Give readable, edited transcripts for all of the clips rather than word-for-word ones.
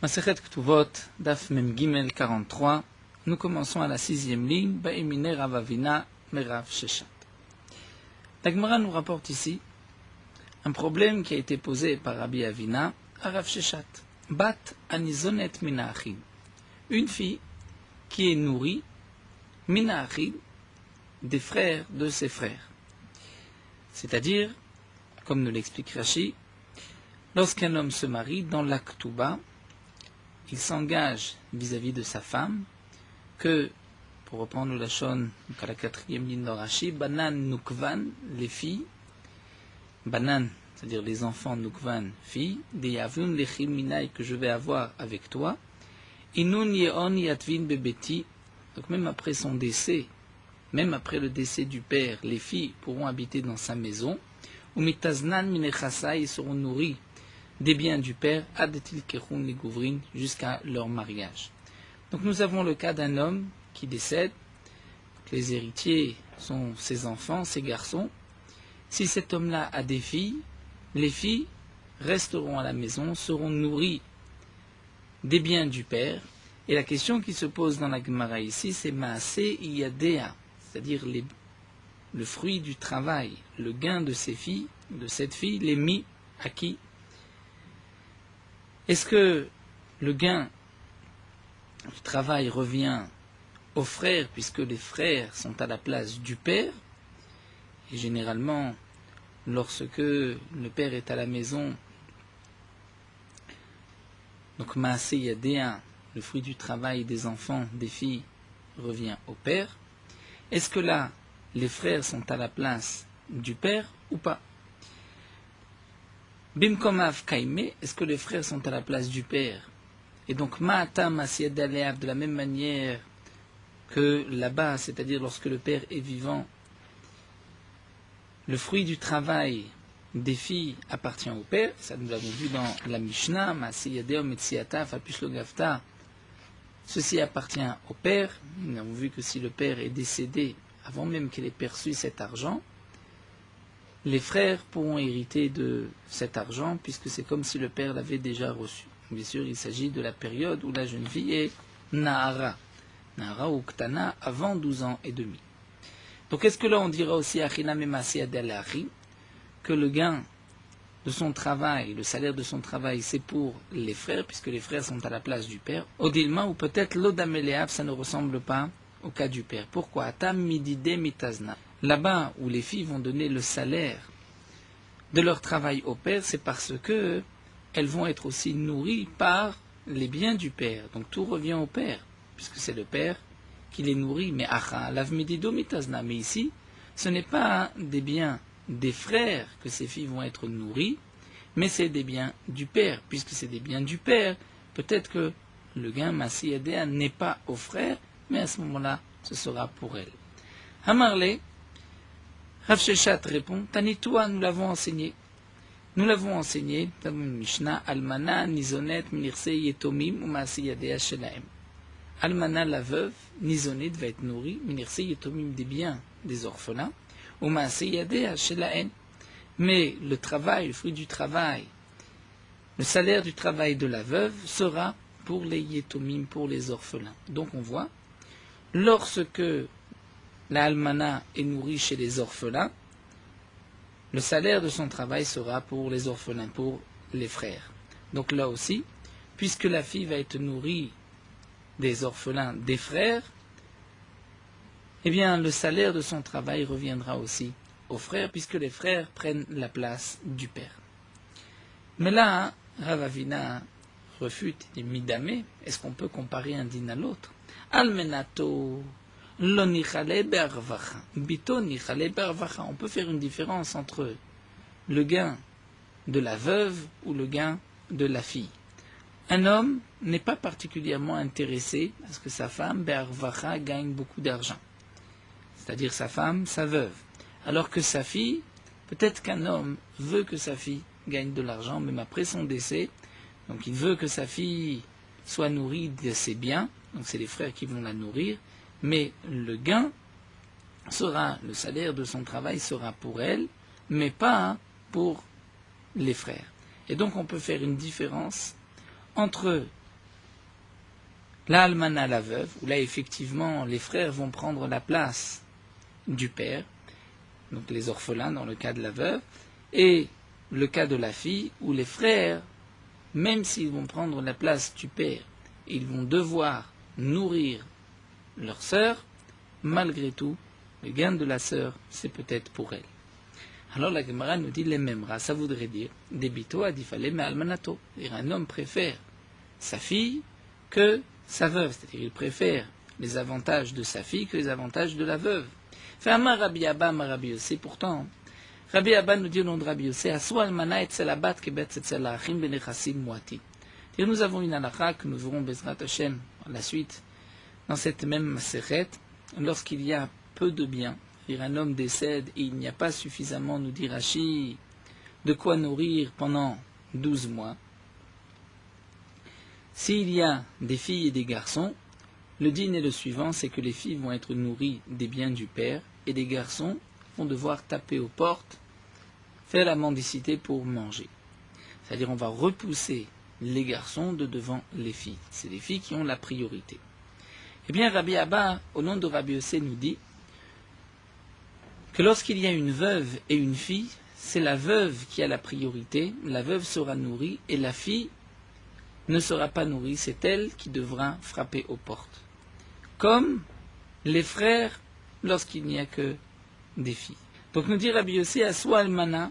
Masechet Ketuvot, Daf Mem Gimel 43, nous commençons à la 6e ligne, Ba'emine Rav Avina Merav Sheshat. La Gemara nous rapporte ici un problème qui a été posé par Rabbi Avina à Rav Sheshat. Bat anizonet mina achim. Une fille qui est nourrie, mina achim, des frères de ses frères. C'est-à-dire, comme nous l'explique Rashi, lorsqu'un homme se marie dans l'Aktuba, il s'engage vis-à-vis de sa femme que, pour reprendre la shon à la 4e ligne de Rashi, banan nukvan, les filles, banan, c'est-à-dire les enfants nukvan, filles, des yavun lechim minai que je vais avoir avec toi, inun yeon yatvin bebeti, donc même après son décès, même après le décès du père, les filles pourront habiter dans sa maison, ou mitaznan minechasa, ils seront nourris des biens du père, adetil kerun ligouvrin, jusqu'à leur mariage. Donc nous avons le cas d'un homme qui décède, les héritiers sont ses enfants, ses garçons. Si cet homme-là a des filles, les filles resteront à la maison, seront nourries des biens du père. Et la question qui se pose dans la Gemara ici, c'est Maaseh Iyadea, c'est-à-dire le fruit du travail, le gain de ces filles, de cette fille, les mis à qui? Est-ce que le gain du travail revient aux frères, puisque les frères sont à la place du père? Et généralement, lorsque le père est à la maison, donc Maaseh Yadea, le fruit du travail des enfants, des filles, revient au père. Est-ce que là, les frères sont à la place du père ou pas? Bimkomav Kaime, est-ce que les frères sont à la place du père? Et donc Ma'atam Asiyadaleav, de la même manière que là-bas, c'est-à-dire lorsque le père est vivant, le fruit du travail des filles appartient au père. Ça nous l'avons vu dans la Mishnah, Ma'asiyadeo Metsiata Fapish Logavta. Ceci appartient au père. Nous avons vu que si le père est décédé avant même qu'il ait perçu cet argent, les frères pourront hériter de cet argent, puisque c'est comme si le père l'avait déjà reçu. Bien sûr, il s'agit de la période où la jeune fille est Nahara. Nahara ou Ktana, avant 12 ans et demi. Donc est-ce que là on dira aussi Achina Memasi Adelachi, que le gain de son travail, le salaire de son travail, c'est pour les frères, puisque les frères sont à la place du père? Odilma, ou peut-être l'Odameleav, ça ne ressemble pas au cas du père. Pourquoi? Atam midide mitazna. Là-bas où les filles vont donner le salaire de leur travail au père, c'est parce que elles vont être aussi nourries par les biens du père. Donc tout revient au père, puisque c'est le père qui les nourrit. Mais acha, lavmidido mitazna. Mais ici, ce n'est pas des biens des frères que ces filles vont être nourries, mais c'est des biens du père. Puisque c'est des biens du père, peut-être que le gain Masiyadea n'est pas aux frères, mais à ce moment-là, ce sera pour elles. Hamarle, Rav Sheshat répond, Tanitoua, nous l'avons enseigné. Nous l'avons enseigné dans le Mishnah, Almana, Nizonet, Minirse, Yetomim, ou Masiyadea Shelaem. Almana, la veuve, Nizonet va être nourrie, Minirse, Yetomim, des biens des orphelins, ou Masiyadea Shelaem. Mais le travail, le fruit du travail, le salaire du travail de la veuve sera pour les Yetomim, pour les orphelins. Donc on voit, lorsque la almana est nourrie chez les orphelins, le salaire de son travail sera pour les orphelins, pour les frères. Donc là aussi, puisque la fille va être nourrie des orphelins, des frères, eh bien le salaire de son travail reviendra aussi aux frères, puisque les frères prennent la place du père. Mais là, Rav Avina refute, il dit midame, est-ce qu'on peut comparer un din à l'autre? Almenato. On peut faire une différence entre le gain de la veuve ou le gain de la fille. Un homme n'est pas particulièrement intéressé à ce que sa femme, Be'arvacha, gagne beaucoup d'argent. C'est-à-dire sa femme, sa veuve. Alors que sa fille, peut-être qu'un homme veut que sa fille gagne de l'argent, même après son décès. Donc il veut que sa fille soit nourrie de ses biens. Donc c'est les frères qui vont la nourrir. Mais le gain sera, le salaire de son travail sera pour elle, mais pas pour les frères. Et donc on peut faire une différence entre la almana, la veuve, où là effectivement les frères vont prendre la place du père, donc les orphelins dans le cas de la veuve, et le cas de la fille, où les frères, même s'ils vont prendre la place du père, ils vont devoir nourrir leur sœur, malgré tout, le gain de la sœur, c'est peut-être pour elle. Alors la Gemara nous dit les memra, ça voudrait dire débito a dit fallait mais almanato. C'est-à-dire un homme préfère sa fille que sa veuve, c'est-à-dire il préfère les avantages de sa fille que les avantages de la veuve. Fama Rabbi Abba, Rabbi Yossé, pourtant, Rabbi Abba nous dit au nom de Rabbi Yossé, Aswa almana etzel abat kebet etzel achim benechassim muati. Nous avons une halakha que nous verrons Bezrat Hashem à la suite dans cette même Masechet, lorsqu'il y a peu de biens. Un homme décède et il n'y a pas suffisamment, nous dit Rashi, de quoi nourrir pendant 12 mois. S'il y a des filles et des garçons, le dîner est le suivant, c'est que les filles vont être nourries des biens du père et les garçons vont devoir taper aux portes, faire la mendicité pour manger. C'est-à-dire on va repousser les garçons de devant les filles. C'est les filles qui ont la priorité. Eh bien Rabbi Abba, au nom de Rabbi Yossé, nous dit que lorsqu'il y a une veuve et une fille, c'est la veuve qui a la priorité, la veuve sera nourrie et la fille ne sera pas nourrie, c'est elle qui devra frapper aux portes. Comme les frères lorsqu'il n'y a que des filles. Donc nous dit Rabbi Yossé, à Soi Almana,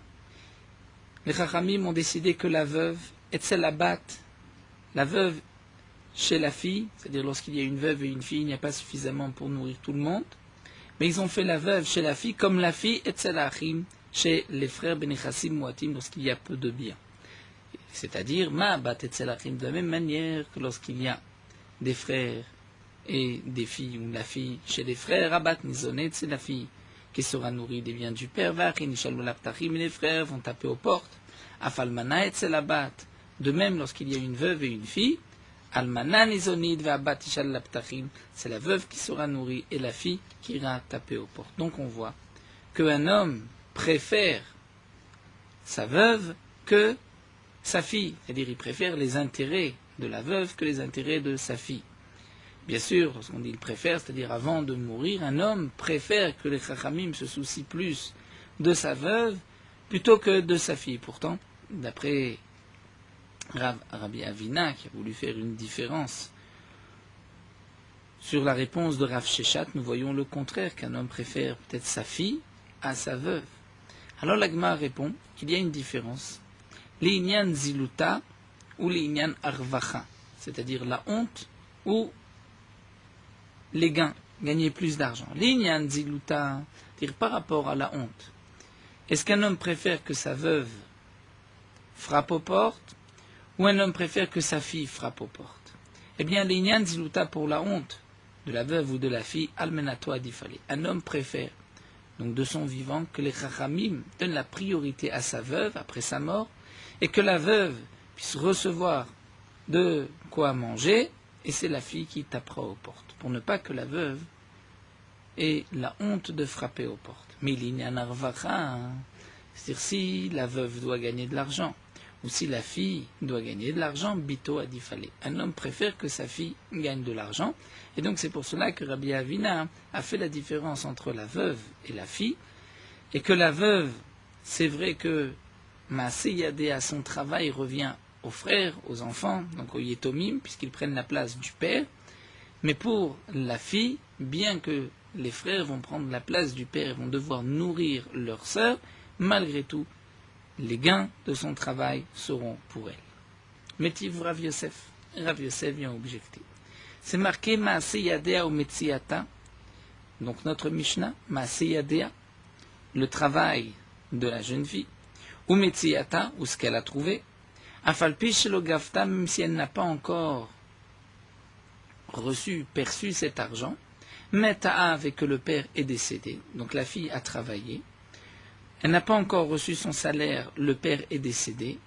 les Chachamim ont décidé que la veuve, Etzel Abat, la veuve chez la fille, c'est-à-dire lorsqu'il y a une veuve et une fille, il n'y a pas suffisamment pour nourrir tout le monde. Mais ils ont fait la veuve chez la fille, comme la fille etzel achim chez les frères benechassim muatim lorsqu'il y a peu de biens. C'est-à-dire, ma bat etzel achim, de la même manière que lorsqu'il y a des frères et des filles, ou la fille chez les frères, abat nizonet, c'est la fille qui sera nourrie des biens du père, vachin shalom laptachim, et les frères vont taper aux portes, afalmana etzel abat. De même, lorsqu'il y a une veuve et une fille, Almana nizonid ve'abat ishal laptachim, c'est la veuve qui sera nourrie et la fille qui ira taper aux portes. Donc on voit qu'un homme préfère sa veuve que sa fille, c'est-à-dire il préfère les intérêts de la veuve que les intérêts de sa fille. Bien sûr, lorsqu'on dit il préfère, c'est-à-dire avant de mourir, un homme préfère que les chachamim se soucient plus de sa veuve plutôt que de sa fille. Pourtant, d'après Rabbi Avina, qui a voulu faire une différence sur la réponse de Rav Sheshat, nous voyons le contraire, qu'un homme préfère peut-être sa fille à sa veuve. Alors l'Agma répond qu'il y a une différence. L'inyan ziluta ou l'inyan arvacha, c'est-à-dire la honte ou les gains, gagner plus d'argent. L'inyan ziluta, c'est-à-dire par rapport à la honte. Est-ce qu'un homme préfère que sa veuve frappe aux portes ou un homme préfère que sa fille frappe aux portes? Eh bien, l'inyan ziluta pour la honte de la veuve ou de la fille, almenato adifale. Un homme préfère, donc de son vivant, que les chachamim donnent la priorité à sa veuve après sa mort, et que la veuve puisse recevoir de quoi manger, et c'est la fille qui tapera aux portes, pour ne pas que la veuve ait la honte de frapper aux portes. Mais l'inyan arvacha, c'est-à-dire si la veuve doit gagner de l'argent, ou si la fille doit gagner de l'argent, bito adifale. Un homme préfère que sa fille gagne de l'argent, et donc c'est pour cela que Rabbi Avina a fait la différence entre la veuve et la fille, et que la veuve, c'est vrai que Maaseyadé à son travail revient aux frères, aux enfants, donc aux yetomim, puisqu'ils prennent la place du père, mais pour la fille, bien que les frères vont prendre la place du père et vont devoir nourrir leur sœur, malgré tout, les gains de son travail seront pour elle. Métiv Rav Yosef. Rav Yosef vient objecter. C'est marqué Maaseyadea ou Metsiata. Donc notre Mishnah, Maaseyadea, le travail de la jeune fille, ou Metsiata, ou ce qu'elle a trouvé, Afalpi Shelo Gafta, même si elle n'a pas encore perçu cet argent, Meta'a avec que le père est décédé. Donc la fille a travaillé. Elle n'a pas encore reçu son salaire, le père est décédé.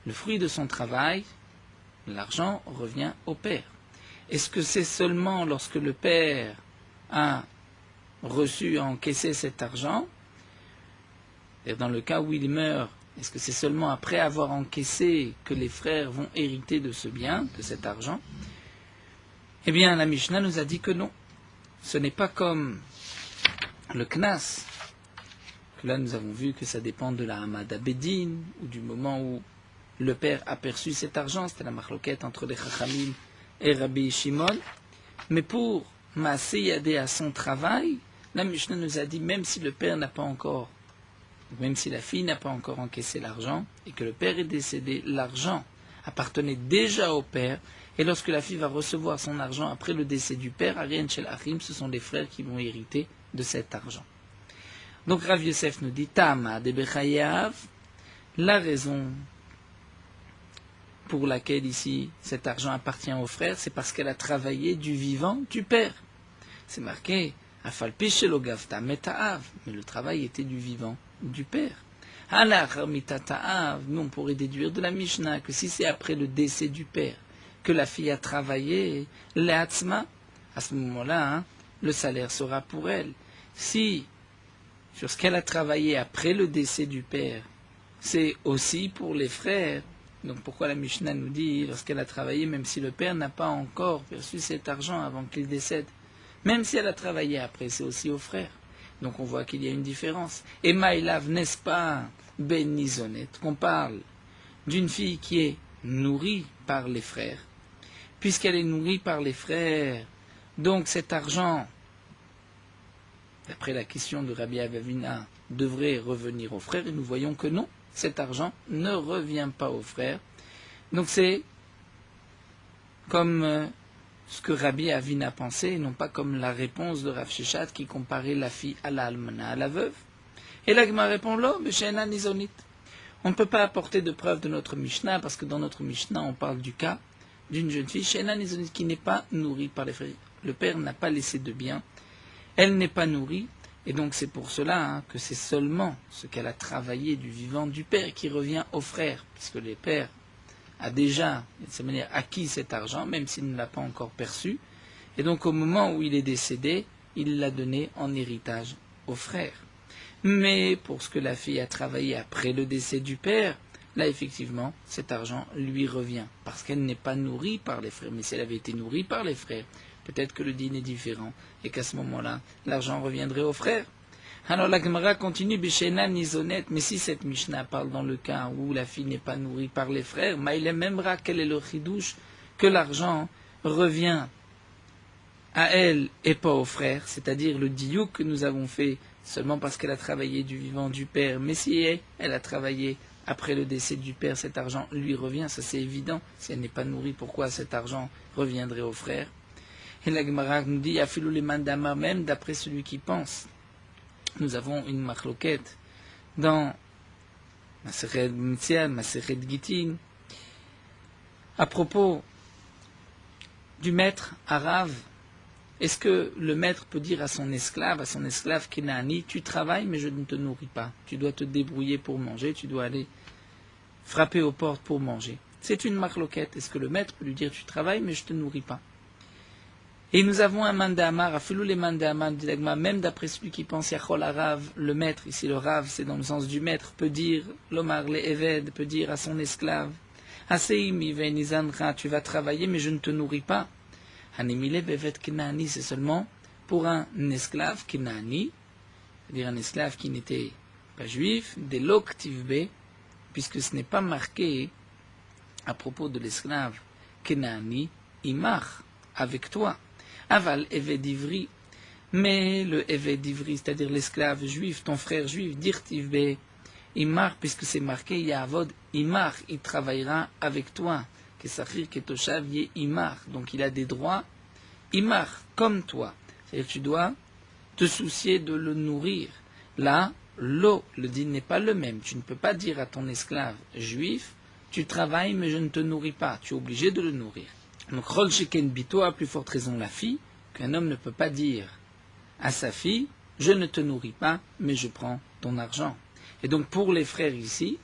Le fruit de son travail, l'argent, revient au père. Est-ce que c'est seulement lorsque le père a encaissé cet argent, et dans le cas où il meurt, est-ce que c'est seulement après avoir encaissé que les frères vont hériter de ce bien, de cet argent? Eh bien, la Mishnah nous a dit que non. Ce n'est pas comme le Knas. Là, nous avons vu que ça dépend de la Hamada Bedin, ou du moment où le père a perçu cet argent. C'était la marloquette entre les Chachamim et Rabbi Shimon. Mais pour Maaseh Yadeh à son travail, la Mishnah nous a dit, même si le père n'a pas encore, même si la fille n'a pas encore encaissé l'argent, et que le père est décédé, l'argent appartenait déjà au père, et lorsque la fille va recevoir son argent après le décès du père, Arien Shel Achim, ce sont les frères qui vont hériter de cet argent. Donc Rav Yosef nous dit, Tama de Bechayav, la raison pour laquelle ici cet argent appartient au frère, c'est parce qu'elle a travaillé du vivant du père. C'est marqué, Afalpi Shelo Gavta Metaav, mais le travail était du vivant du père. Halach Mitataav, nous on pourrait déduire de la Mishnah que si c'est après le décès du père que la fille a travaillé, l'Atzma, à ce moment-là, le salaire sera pour elle. Si, sur ce qu'elle a travaillé après le décès du père, c'est aussi pour les frères, donc pourquoi la Mishnah nous dit, lorsqu'elle a travaillé, même si le père n'a pas encore perçu cet argent avant qu'il décède, même si elle a travaillé après, c'est aussi aux frères. Donc on voit qu'il y a une différence. Et Maïlav, n'est-ce pas, Ben Nizonet, qu'on parle d'une fille qui est nourrie par les frères, puisqu'elle est nourrie par les frères, donc cet argent, d'après la question de Rabbi Avavina, devrait revenir aux frères, et nous voyons que non, cet argent ne revient pas aux frères. Donc c'est comme ce que Rabbi Avina pensait, et non pas comme la réponse de Rav Sheshat qui comparait la fille à la almana, à la veuve. Et là, Gma répond, lo, b'she'ena nizonit. On ne peut pas apporter de preuve de notre Mishnah, parce que dans notre Mishnah, on parle du cas d'une jeune fille, she'ena nizonit, qui n'est pas nourrie par les frères. Le père n'a pas laissé de bien, elle n'est pas nourrie, et donc c'est pour cela que c'est seulement ce qu'elle a travaillé du vivant du père qui revient aux frères, puisque le père a déjà, de cette manière, acquis cet argent, même s'il ne l'a pas encore perçu, et donc au moment où il est décédé, il l'a donné en héritage aux frères. Mais pour ce que la fille a travaillé après le décès du père, là effectivement, cet argent lui revient, parce qu'elle n'est pas nourrie par les frères. Mais si elle avait été nourrie par les frères, peut-être que le dîner est différent, et qu'à ce moment-là, l'argent reviendrait aux frères. Alors la Gemara continue, Bishena Nizonet, mais si cette Mishnah parle dans le cas où la fille n'est pas nourrie par les frères, Maïlem Memra, quel est le chidouche, que l'argent revient à elle et pas aux frères, c'est-à-dire le diouk que nous avons fait seulement parce qu'elle a travaillé du vivant du père, mais si elle a travaillé après le décès du père, cet argent lui revient, ça c'est évident. Si elle n'est pas nourrie, pourquoi cet argent reviendrait aux frères? Et la Gemara nous dit, Afilou les mandamar, même d'après celui qui pense. Nous avons une marloquette dans Masechet Mtzian, Masechet Gitin, à propos du maître arabe. Est-ce que le maître peut dire à son esclave Kenaani, tu travailles mais je ne te nourris pas. Tu dois te débrouiller pour manger, tu dois aller frapper aux portes pour manger. C'est une marloquette. Est-ce que le maître peut lui dire tu travailles mais je ne te nourris pas? Et nous avons un mandamar, afilou les mandamar, même d'après celui qui pense Yachol Arav, le maître, ici le Rav c'est dans le sens du maître, peut dire, l'Omar, le Eved, peut dire à son esclave, Aseim, Ivenizanra, tu vas travailler mais je ne te nourris pas. Hanemile bevet Kenaani, c'est seulement pour un esclave Kenaani, c'est-à-dire un esclave qui n'était pas juif, des loktivbe, puisque ce n'est pas marqué à propos de l'esclave Kenaani, Imach, avec toi. Aval Eved Ivri, mais le Eved Ivri, c'est-à-dire l'esclave juif, ton frère juif, dirtivbe, Imach, puisque c'est marqué Yavod, Imach, il travaillera avec toi. Kesachir Ketoshav Ye Imar, donc il a des droits Imar, comme toi. C'est-à-dire que tu dois te soucier de le nourrir. Là, l'eau, le din n'est pas le même. Tu ne peux pas dire à ton esclave juif, tu travailles mais je ne te nourris pas. Tu es obligé de le nourrir. Donc, Rol Sheken Bito, à plus forte raison la fille, qu'un homme ne peut pas dire à sa fille, je ne te nourris pas, mais je prends ton argent. Et donc, pour les frères ici,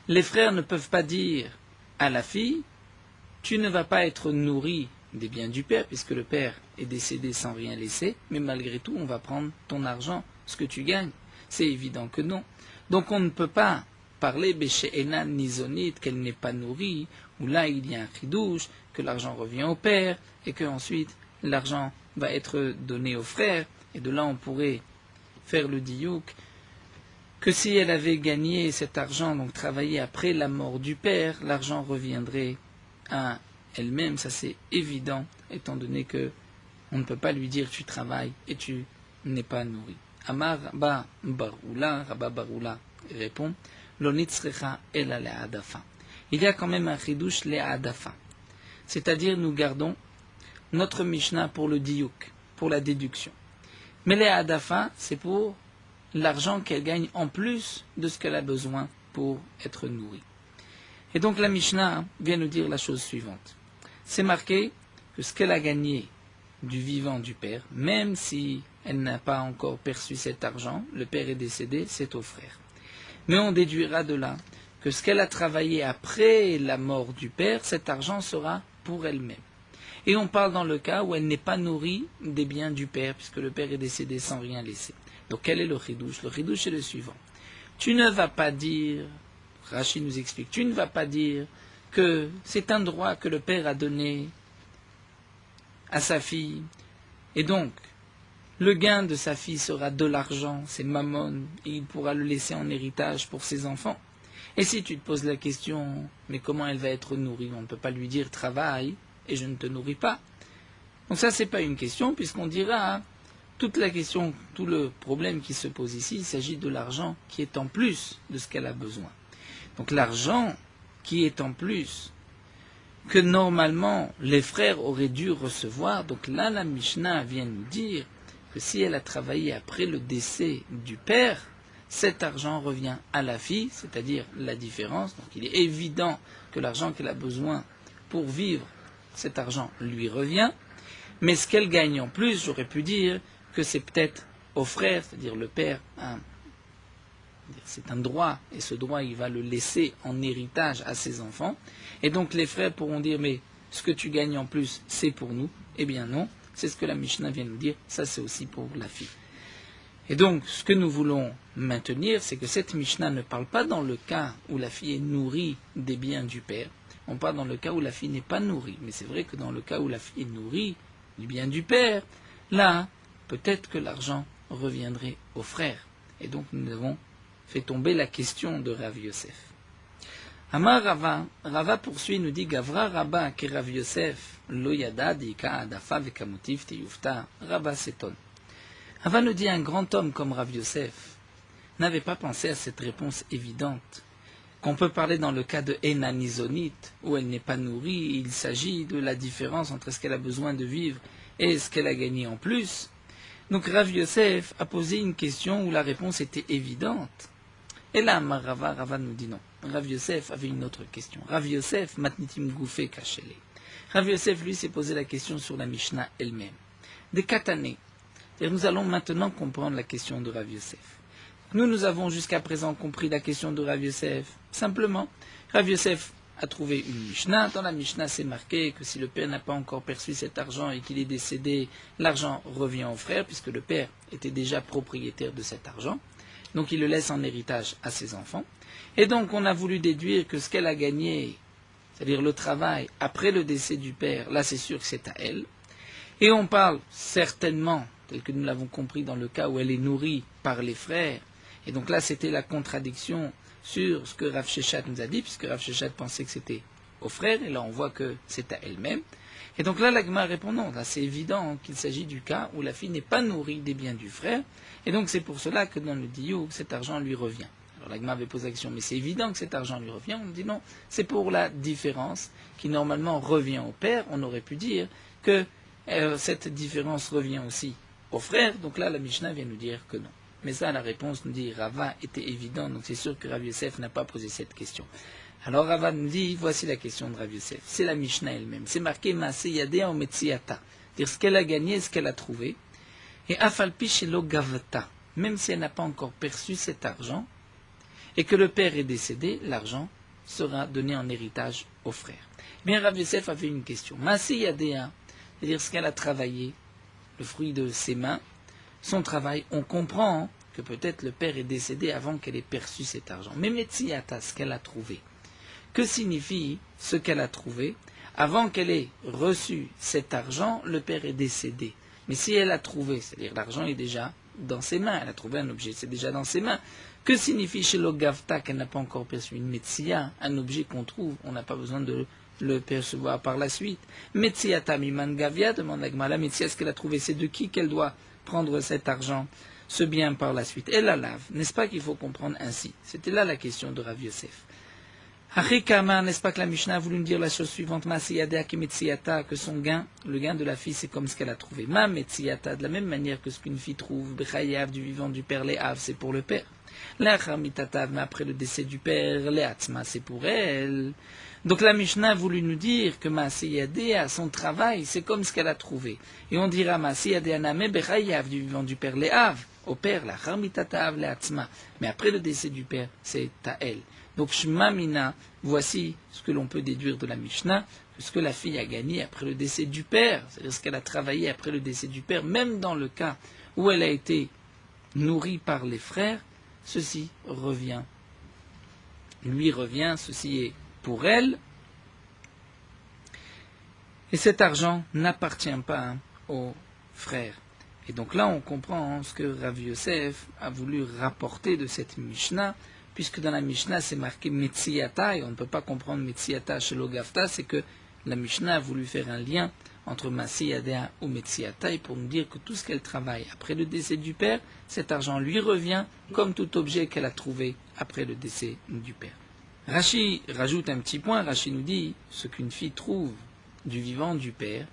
les frères ne peuvent pas dire à la fille, tu ne vas pas être nourri des biens du père, puisque le père est décédé sans rien laisser, mais malgré tout, on va prendre ton argent, ce que tu gagnes. C'est évident que non. Donc on ne peut pas parler Beshe'ena Nizonit, qu'elle n'est pas nourrie, où là il y a un chidouche, que l'argent revient au père, et que ensuite l'argent va être donné au frère, et de là on pourrait faire le diouk, que si elle avait gagné cet argent, donc travaillé après la mort du père, l'argent reviendrait à elle-même, ça c'est évident, étant donné que on ne peut pas lui dire tu travailles et tu n'es pas nourri. Amar Rabba Baroula répond, Lonitzrecha ela le'adafa. Il y a quand même un chidouche le'adafa. C'est-à-dire nous gardons notre Mishnah pour le diouk, pour la déduction. Mais le'adafa, c'est pour l'argent qu'elle gagne en plus de ce qu'elle a besoin pour être nourrie. Et donc la Mishnah vient nous dire la chose suivante. C'est marqué que ce qu'elle a gagné du vivant du père, même si elle n'a pas encore perçu cet argent, le père est décédé, c'est au frère. Mais on déduira de là que ce qu'elle a travaillé après la mort du père, cet argent sera pour elle-même. Et on parle dans le cas où elle n'est pas nourrie des biens du père, puisque le père est décédé sans rien laisser. Donc quel est le chidouche? Le chidouche est le suivant. Tu ne vas pas dire, Rashi nous explique, tu ne vas pas dire que c'est un droit que le père a donné à sa fille, et donc le gain de sa fille sera de l'argent, c'est mammon, et il pourra le laisser en héritage pour ses enfants. Et si tu te poses la question, mais comment elle va être nourrie? On ne peut pas lui dire travaille et je ne te nourris pas. Donc ça c'est pas une question, puisqu'on dira toute la question, tout le problème qui se pose ici, il s'agit de l'argent qui est en plus de ce qu'elle a besoin. Donc l'argent qui est en plus, que normalement les frères auraient dû recevoir, donc là la Mishnah vient nous dire que si elle a travaillé après le décès du père, cet argent revient à la fille, c'est-à-dire la différence. Donc il est évident que l'argent qu'elle a besoin pour vivre, cet argent lui revient, mais ce qu'elle gagne en plus, j'aurais pu dire que c'est peut-être au frère, c'est-à-dire le père, c'est un droit, et ce droit il va le laisser en héritage à ses enfants, et donc les frères pourront dire mais ce que tu gagnes en plus c'est pour nous, eh bien non, c'est ce que la Mishnah vient nous dire, ça c'est aussi pour la fille. Et donc ce que nous voulons maintenir, c'est que cette Mishnah ne parle pas dans le cas où la fille est nourrie des biens du père, on parle dans le cas où la fille n'est pas nourrie, mais c'est vrai que dans le cas où la fille est nourrie du bien du père, là peut-être que l'argent reviendrait au frère, et donc nous avons fait tomber la question de Rav Yosef. Amar Rava, Rava poursuit, nous dit Gavra Rabba ke Rav Yosef lo yada dika adafa vekamotiv teyufta. Rava s'étonne. Rava nous dit un grand homme comme Rav Yosef n'avait pas pensé à cette réponse évidente qu'on peut parler dans le cas de Enanizonite où elle n'est pas nourrie, il s'agit de la différence entre ce qu'elle a besoin de vivre et ce qu'elle a gagné en plus. Donc Rav Yosef a posé une question où la réponse était évidente. Et là, Rava nous dit non. Rav Yosef avait une autre question. Rav Yosef, matnitim goufé kachele. Rav Yosef, lui, s'est posé la question sur la Mishnah elle-même. Des katané. Et nous allons maintenant comprendre la question de Rav Yosef. Nous avons jusqu'à présent compris la question de Rav Yosef. Simplement, Rav Yosef a trouvé une Mishnah. Dans la Mishnah, c'est marqué que si le père n'a pas encore perçu cet argent et qu'il est décédé, l'argent revient au frère, puisque le père était déjà propriétaire de cet argent. Donc il le laisse en héritage à ses enfants. Et donc on a voulu déduire que ce qu'elle a gagné, c'est-à-dire le travail après le décès du père, là c'est sûr que c'est à elle. Et on parle certainement, tel que nous l'avons compris dans le cas où elle est nourrie par les frères, et donc là c'était la contradiction sur ce que Rav Sheshat nous a dit, puisque Rav Sheshat pensait que c'était aux frères, et là on voit que c'est à elle-même. Et donc là, la Gemara répond non, là c'est évident qu'il s'agit du cas où la fille n'est pas nourrie des biens du frère, et donc c'est pour cela que dans le diouk, cet argent lui revient. Alors la Gemara avait posé la question, mais c'est évident que cet argent lui revient, on dit non, c'est pour la différence qui normalement revient au père, on aurait pu dire que cette différence revient aussi au frère, donc là la Mishnah vient nous dire que non. Mais ça, la réponse nous dit, Rava était évident, donc c'est sûr que Rav Yosef n'a pas posé cette question. Alors Rava nous dit, voici la question de Rav Yosef. C'est la Mishnah elle-même. C'est marqué Maaseh Yadea Umetsiata. C'est-à-dire ce qu'elle a gagné, ce qu'elle a trouvé. Et Afalpi Shelo Gavata. Même si elle n'a pas encore perçu cet argent, et que le père est décédé, l'argent sera donné en héritage au frère. Eh bien, Rav Yosef avait une question. Maaseh Yadea, c'est-à-dire ce qu'elle a travaillé, le fruit de ses mains, son travail, on comprend que peut-être le père est décédé avant qu'elle ait perçu cet argent. Mais Metsiata, ce qu'elle a trouvé. Que signifie ce qu'elle a trouvé? Avant qu'elle ait reçu cet argent, le père est décédé. Mais si elle a trouvé, c'est-à-dire l'argent est déjà dans ses mains, elle a trouvé un objet, c'est déjà dans ses mains. Que signifie chez l'Ogavta qu'elle n'a pas encore perçu? Une Metsia, un objet qu'on trouve, on n'a pas besoin de le percevoir par la suite. Metsiata miman gavia, demande la Gemara, la Metsia, ce qu'elle a trouvé, c'est de qui qu'elle doit prendre cet argent, ce bien par la suite. Elle la lave, n'est-ce pas qu'il faut comprendre ainsi? C'était là la question de Rav Yosef. Harikama, n'est-ce pas que la Mishnah a voulu nous dire la chose suivante, Masiyadea Metsiata, que son gain, le gain de la fille, c'est comme ce qu'elle a trouvé. Ma Metsiata, de la même manière que ce qu'une fille trouve, Bechayav, du vivant du père, Léav, c'est pour le père. L'achar mitatav, mais après le décès du père, Léatzma, c'est pour elle. Donc la Mishnah a voulu nous dire que Masiyadea, son travail, c'est comme ce qu'elle a trouvé. Et on dira Masiyadea Name, Bechayav, du vivant du père, Léav, au père, l'achar mitatav, Léatzma. Mais après le décès du père, c'est à elle. Donc, Shma Mina, voici ce que l'on peut déduire de la Mishnah, que ce que la fille a gagné après le décès du père, c'est-à-dire ce qu'elle a travaillé après le décès du père, même dans le cas où elle a été nourrie par les frères, ceci revient. Lui revient, ceci est pour elle. Et cet argent n'appartient pas aux frères. Et donc là, on comprend ce que Rav Yosef a voulu rapporter de cette Mishnah, puisque dans la Mishnah, c'est marqué Metsiata, et on ne peut pas comprendre Metsiata chez l'Ogavta, c'est que la Mishnah a voulu faire un lien entre Masiyadea ou Metsiata, et pour nous dire que tout ce qu'elle travaille après le décès du père, cet argent lui revient comme tout objet qu'elle a trouvé après le décès du père. Rashi rajoute un petit point, Rashi nous dit, ce qu'une fille trouve du vivant du père,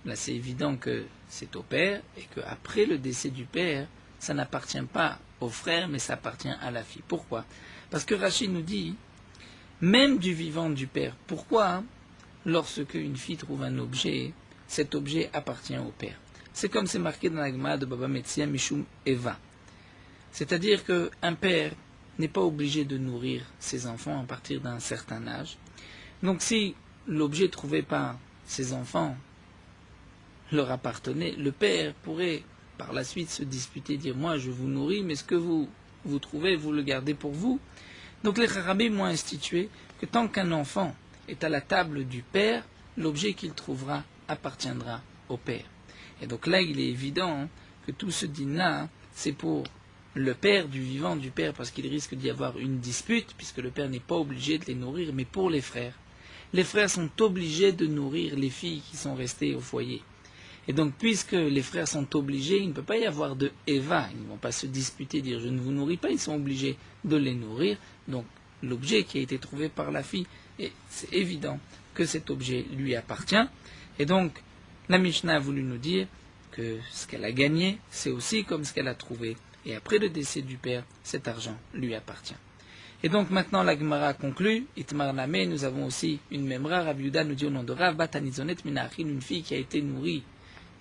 là c'est évident que c'est au père, et qu'après le décès du père, ça n'appartient pas au frère, mais ça appartient à la fille. Pourquoi? Parce que Rachid nous dit, même du vivant du père, pourquoi lorsque une fille trouve un objet, cet objet appartient au père? C'est comme c'est marqué dans la Gemara de Baba Metzia Mishum Eva. C'est-à-dire qu'un père n'est pas obligé de nourrir ses enfants à partir d'un certain âge. Donc si l'objet trouvé par ses enfants leur appartenait, le père pourrait par la suite se disputer, dire moi je vous nourris, mais ce que vous trouvez, vous le gardez pour vous. Donc les Chachamim m'ont institué que tant qu'un enfant est à la table du père, l'objet qu'il trouvera appartiendra au père. Et donc là il est évident que tout ce dîner, c'est pour le père du vivant du père, parce qu'il risque d'y avoir une dispute, puisque le père n'est pas obligé de les nourrir, mais pour les frères. Les frères sont obligés de nourrir les filles qui sont restées au foyer. Et donc, puisque les frères sont obligés, il ne peut pas y avoir de Eva. Ils ne vont pas se disputer, dire je ne vous nourris pas, ils sont obligés de les nourrir. Donc, l'objet qui a été trouvé par la fille, et c'est évident que cet objet lui appartient. Et donc, la Mishnah a voulu nous dire que ce qu'elle a gagné, c'est aussi comme ce qu'elle a trouvé. Et après le décès du père, cet argent lui appartient. Et donc maintenant la Gemara conclut, Itmar Name, nous avons aussi une memra, Rav Yuda nous dit au nom de Rav, Batanizonet Minachin, une fille qui a été nourrie,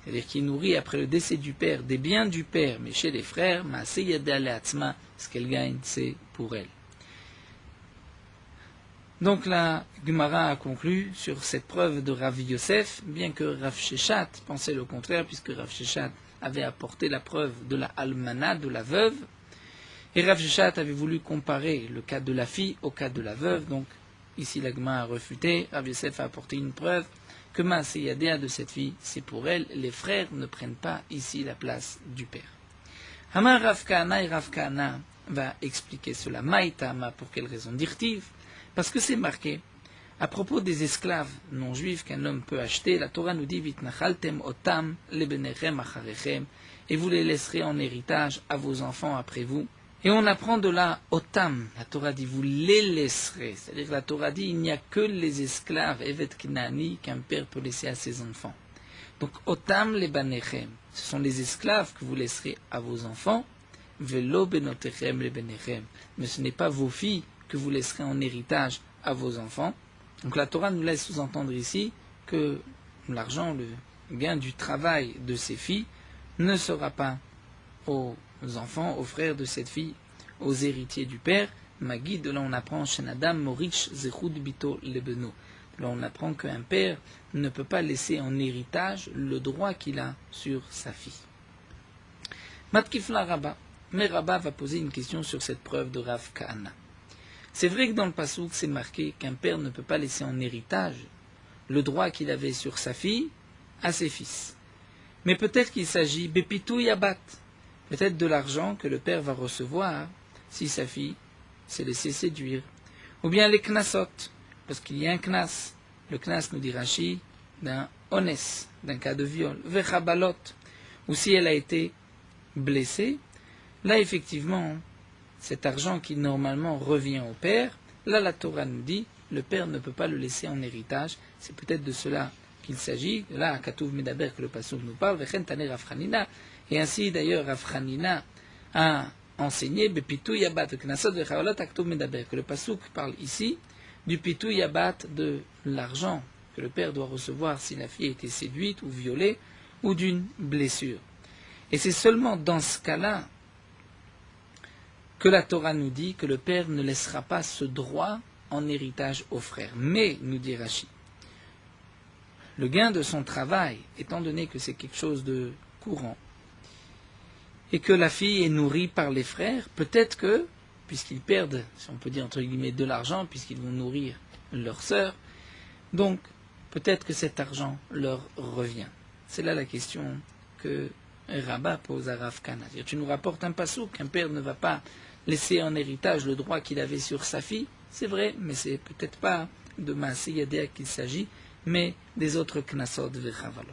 c'est-à-dire qui est nourrie après le décès du père, des biens du père, mais chez les frères, Maaseyada Leatzma, ce qu'elle gagne, c'est pour elle. Donc la Gemara a conclu sur cette preuve de Rav Yosef, bien que Rav Sheshat pensait le contraire, puisque Rav Sheshat avait apporté la preuve de la almana, de la veuve, et Rav Sheshat avait voulu comparer le cas de la fille au cas de la veuve, donc ici la Gemara a refuté, Rav Yosef a apporté une preuve que Maaseyadea de cette fille, c'est pour elle, les frères ne prennent pas ici la place du père. Hamar Rav Kahana, et Rav Kahana va expliquer cela. Maïtama, pour quelle raison? Dirtiv, parce que c'est marqué, à propos des esclaves non juifs qu'un homme peut acheter, la Torah nous dit Vitnachaltem otam lebenechem acharechem, et vous les laisserez en héritage à vos enfants après vous. Et on apprend de là otam, la Torah dit vous les laisserez, c'est-à-dire que la Torah dit il n'y a que les esclaves evet knani qu'un père peut laisser à ses enfants. Donc otam lebenechem, ce sont les esclaves que vous laisserez à vos enfants, velo benotechem lebenechem, mais ce n'est pas vos filles que vous laisserez en héritage à vos enfants. Donc la Torah nous laisse sous-entendre ici que l'argent, le gain du travail de ces filles ne sera pas aux enfants, aux frères de cette fille, aux héritiers du père. Magi, de là on apprend Shenadam Morich Zechud Bito Lebeno. Là on apprend qu'un père ne peut pas laisser en héritage le droit qu'il a sur sa fille. Matkifla Rabba. Mais Rabba va poser une question sur cette preuve de Rav Kahana. C'est vrai que dans le Passouk, c'est marqué qu'un père ne peut pas laisser en héritage le droit qu'il avait sur sa fille à ses fils. Mais peut-être qu'il s'agit Bepitou Yabat, peut-être de l'argent que le père va recevoir si sa fille s'est laissée séduire. Ou bien les knasot, parce qu'il y a un knas. Le knas, nous dit Rashi, d'un ones, d'un cas de viol. Vechabalot, ou si elle a été blessée, là effectivement, cet argent qui normalement revient au père, là la Torah nous dit, le père ne peut pas le laisser en héritage. C'est peut-être de cela qu'il s'agit. Là, à Katouv Medaber, que le Passouk nous parle, Vechen Taner Rav Chanina. Et ainsi d'ailleurs, Rav Chanina a enseigné, Bepitou Yabat, Knasot Vechabalot, Katouv Medaber, que le Passouk parle ici du Pitou Yabat, de l'argent que le père doit recevoir si la fille a été séduite ou violée ou d'une blessure. Et c'est seulement dans ce cas-là que la Torah nous dit que le père ne laissera pas ce droit en héritage aux frères. Mais, nous dit Rashi, le gain de son travail, étant donné que c'est quelque chose de courant, et que la fille est nourrie par les frères, peut-être que, puisqu'ils perdent, si on peut dire entre guillemets, de l'argent, puisqu'ils vont nourrir leur sœur, donc peut-être que cet argent leur revient. C'est là la question que Rabba pose à Rav Kahana. Tu nous rapportes un passouk qu'un père ne va pas laisser en héritage le droit qu'il avait sur sa fille. C'est vrai, mais c'est peut-être pas de Maaseh Yadea qu'il s'agit, mais des autres knasot ve chavalot.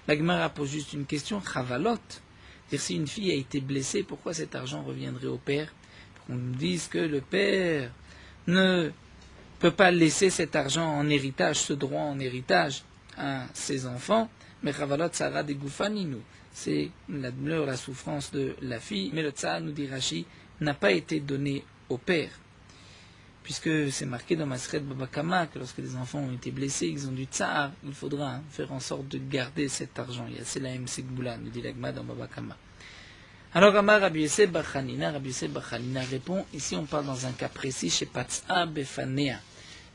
La Gemara pose juste une question, chavalot, c'est-à-dire si une fille a été blessée, pourquoi cet argent reviendrait au père? Pour qu'on nous dise que le père ne peut pas laisser cet argent en héritage, ce droit en héritage à ses enfants, mais chavalot sara de gufaninu. C'est la douleur, la souffrance de la fille, mais le tsar, nous dit Rashi, n'a pas été donné au père, puisque c'est marqué dans Maseret Baba Kama que lorsque les enfants ont été blessés, ils ont du tsar, il faudra faire en sorte de garder cet argent. Il y a Selaim Segboula, nous dit l'Agma dans Baba Kama. Alors Amar Rabbi Yosef bar Chanina répond, ici on parle dans un cas précis chez Patsa Befanea,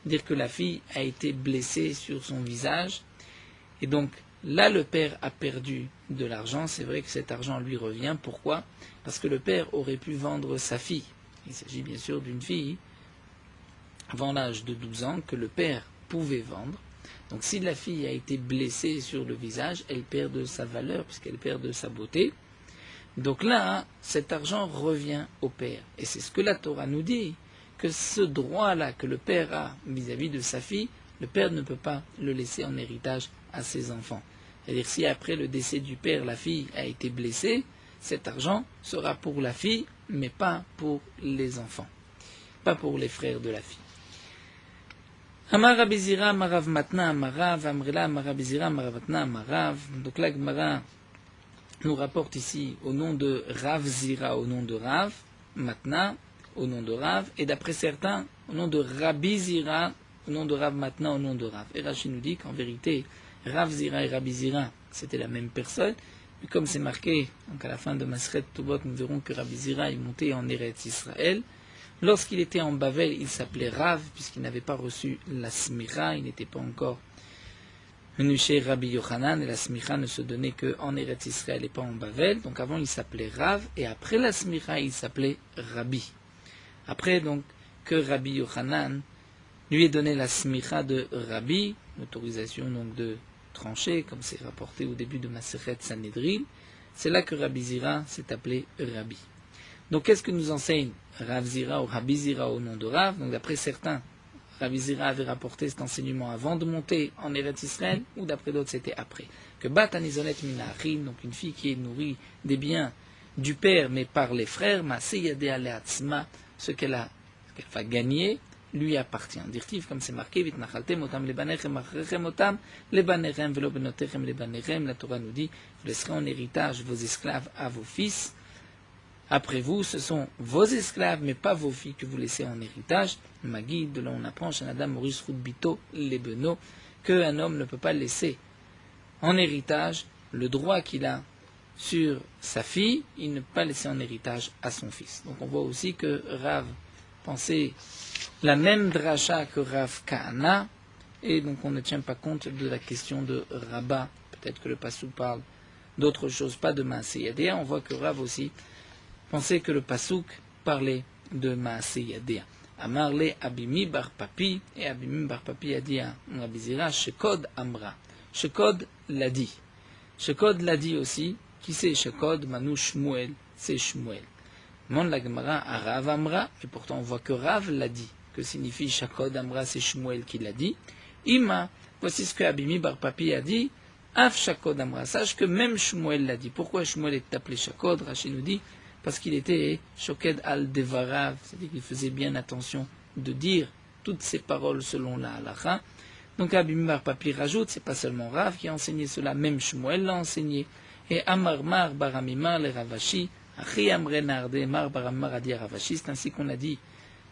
dire que la fille a été blessée sur son visage, et donc là, le père a perdu de l'argent. C'est vrai que cet argent lui revient. Pourquoi? Parce que le père aurait pu vendre sa fille. Il s'agit bien sûr d'une fille avant l'âge de 12 ans que le père pouvait vendre. Donc si la fille a été blessée sur le visage, elle perd de sa valeur puisqu'elle perd de sa beauté. Donc là, cet argent revient au père. Et c'est ce que la Torah nous dit, que ce droit-là que le père a vis-à-vis de sa fille, le père ne peut pas le laisser en héritage à ses enfants. C'est-à-dire si après le décès du père, la fille a été blessée, cet argent sera pour la fille, mais pas pour les enfants, pas pour les frères de la fille. Amar Rabbi Zira, Amarav Matna, Amarav, Amrila, Amarav Zira, Amarav Matna, Amarav. Donc là, Gemara nous rapporte ici au nom de Rav Zira, au nom de Rav, Matna, au nom de Rav, et d'après certains, au nom de Rabbi Zira, au nom de Rav Matna, au nom de Rav. Et Rashi nous dit qu'en vérité, Rav Zira et Rabbi Zira, c'était la même personne. Mais comme c'est marqué, donc à la fin de Maseret Tobot, nous verrons que Rabbi Zira est monté en Eretz Israël. Lorsqu'il était en Bavel, il s'appelait Rav, puisqu'il n'avait pas reçu la Smicha, il n'était pas encore venu chez Rabbi Yochanan, et la Smicha ne se donnait qu'en Eretz Israël et pas en Bavel. Donc avant, il s'appelait Rav, et après la Smicha, il s'appelait Rabbi. Après, donc, que Rabbi Yochanan lui ait donné la Smicha de Rabbi, l'autorisation donc de trancher, comme c'est rapporté au début de Masechet Sanhedrin, c'est là que Rabbi Zira s'est appelé Rabbi. Donc qu'est-ce que nous enseigne Rav Zira ou Rabbi Zira au nom de Rav? Donc d'après certains, Rabbi Zira avait rapporté cet enseignement avant de monter en Eretz Israël, ou d'après d'autres c'était après. Que Bat Anizonet Minachin, donc une fille qui est nourrie des biens du père mais par les frères, Maaseh Yadea Leatzma, ce qu'elle va gagner, lui appartient. Dirtiv, comme c'est marqué, Vitnachaltem otam lebanechem achrechem otam lebanechem velo benotechem lebanechem. La Torah nous dit, vous laisserez en héritage vos esclaves à vos fils. Après vous, ce sont vos esclaves, mais pas vos filles que vous laissez en héritage. Magid, de là on apprend, chez Adam Maurice Roudbito, les Beno, qu'un homme ne peut pas laisser en héritage le droit qu'il a sur sa fille, il ne peut pas laisser en héritage à son fils. Donc on voit aussi que Rav pensait la même dracha que Rav Kahana, et donc on ne tient pas compte de la question de Rabba. Peut-être que le Passou parle d'autre chose, pas de Maaseh Yadea. On voit que Rav aussi pensaient que le pasouk parlait de Maaseh Yadea. Amarle Abimi bar Papi, et Abimi bar Papi a dit à Rabbi Zira, Shekod Amra. Shekod l'a dit. Shekod l'a dit aussi. Qui c'est Shekod? Manu Shmuel, c'est Shmuel. Mon la Gemara a Rav Amra, et pourtant on voit que Rav l'a dit. Que signifie Shekod Amra? C'est Shmuel qui l'a dit. Ima, voici ce que Abimi bar Papi a dit. Af Shekod Amra, sache que même Shmuel l'a dit. Pourquoi Shmuel est appelé Shekod? Rashi nous dit parce qu'il était Shoked al Devarav, c'est-à-dire qu'il faisait bien attention de dire toutes ces paroles selon la halakha. Donc Abimi bar Papi rajoute, c'est pas seulement Rav qui a enseigné cela, même Shmuel l'a enseigné. Et Amar Mar Baramimar le Ravashi, Achi Amre Nardé Mar Baramimar a dit à Ravashi, c'est ainsi qu'on a dit.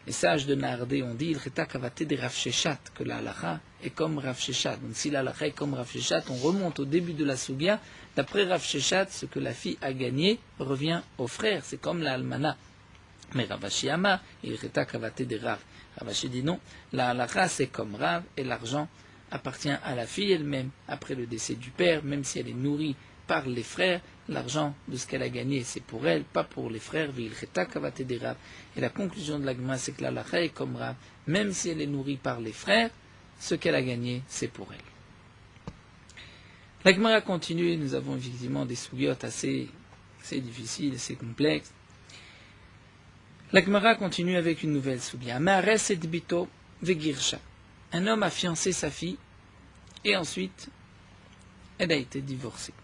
Les sages de Nardé ont dit, il reta kavate de Rav Sheshat, que la halakha est comme Rav Sheshat. Donc si la halakha est comme Rav Sheshat, on remonte au début de la Sugya. D'après Rav Sheshat, ce que la fille a gagné revient au frère. C'est comme la almana. Mais Ravashi Amar, il reta kavate de Rav. Ravashi dit non, la halakha c'est comme Rav et l'argent appartient à la fille elle-même. Après le décès du père, même si elle est nourrie par les frères, l'argent de ce qu'elle a gagné, c'est pour elle, pas pour les frères. Et la conclusion de la Gemara, c'est que la halakha est comme Rav, même si elle est nourrie par les frères, ce qu'elle a gagné, c'est pour elle. La Gemara continue, nous avons effectivement des sougiotes assez difficiles, assez complexes. La Gemara continue avec une nouvelle sougia. Ma'ares et bito vegirsha. Un homme a fiancé sa fille, et ensuite, elle a été divorcée.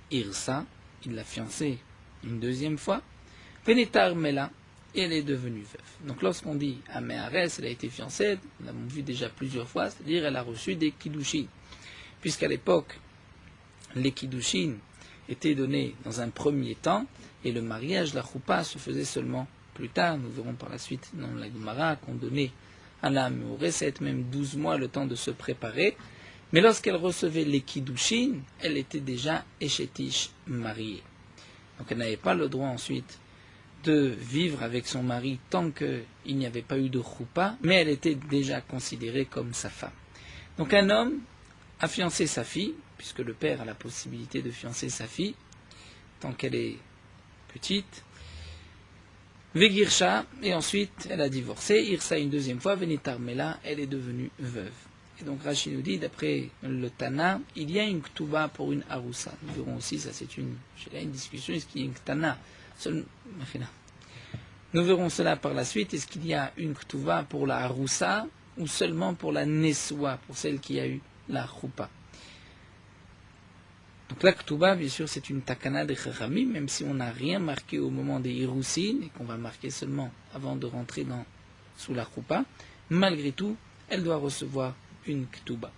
Irsa, il l'a fiancée une deuxième fois, Venetar Mela, et elle est devenue veuve. Donc lorsqu'on dit à Mehares, elle a été fiancée, nous l'avons vu déjà plusieurs fois, c'est-à-dire elle a reçu des kiddushin. Puisqu'à l'époque, les kiddushin étaient donnés dans un premier temps, et le mariage, la choupa, se faisait seulement plus tard. Nous verrons par la suite dans la Gemara qu'on donnait à la Mehares même 12 mois le temps de se préparer. Mais lorsqu'elle recevait les kiddushin, elle était déjà échetish mariée. Donc elle n'avait pas le droit ensuite de vivre avec son mari tant qu'il n'y avait pas eu de choupa, mais elle était déjà considérée comme sa femme. Donc un homme a fiancé sa fille, puisque le père a la possibilité de fiancer sa fille tant qu'elle est petite. Vegirsha, et ensuite elle a divorcé. Irsa une deuxième fois, Venitar Mela, elle est devenue veuve. Et donc Rashi nous dit, d'après le Tana, il y a une ktuba pour une haroussa. Nous verrons aussi, ça c'est une discussion, est-ce qu'il y a une Tana? Nous verrons cela par la suite, est-ce qu'il y a une ktuba pour la haroussa ou seulement pour la neswa, pour celle qui a eu la choupa? Donc la ktuba, bien sûr, c'est une takana de Chachamim, même si on n'a rien marqué au moment des hirousin, et qu'on va marquer seulement avant de rentrer sous la choupa. Malgré tout, elle doit recevoir une ktuba.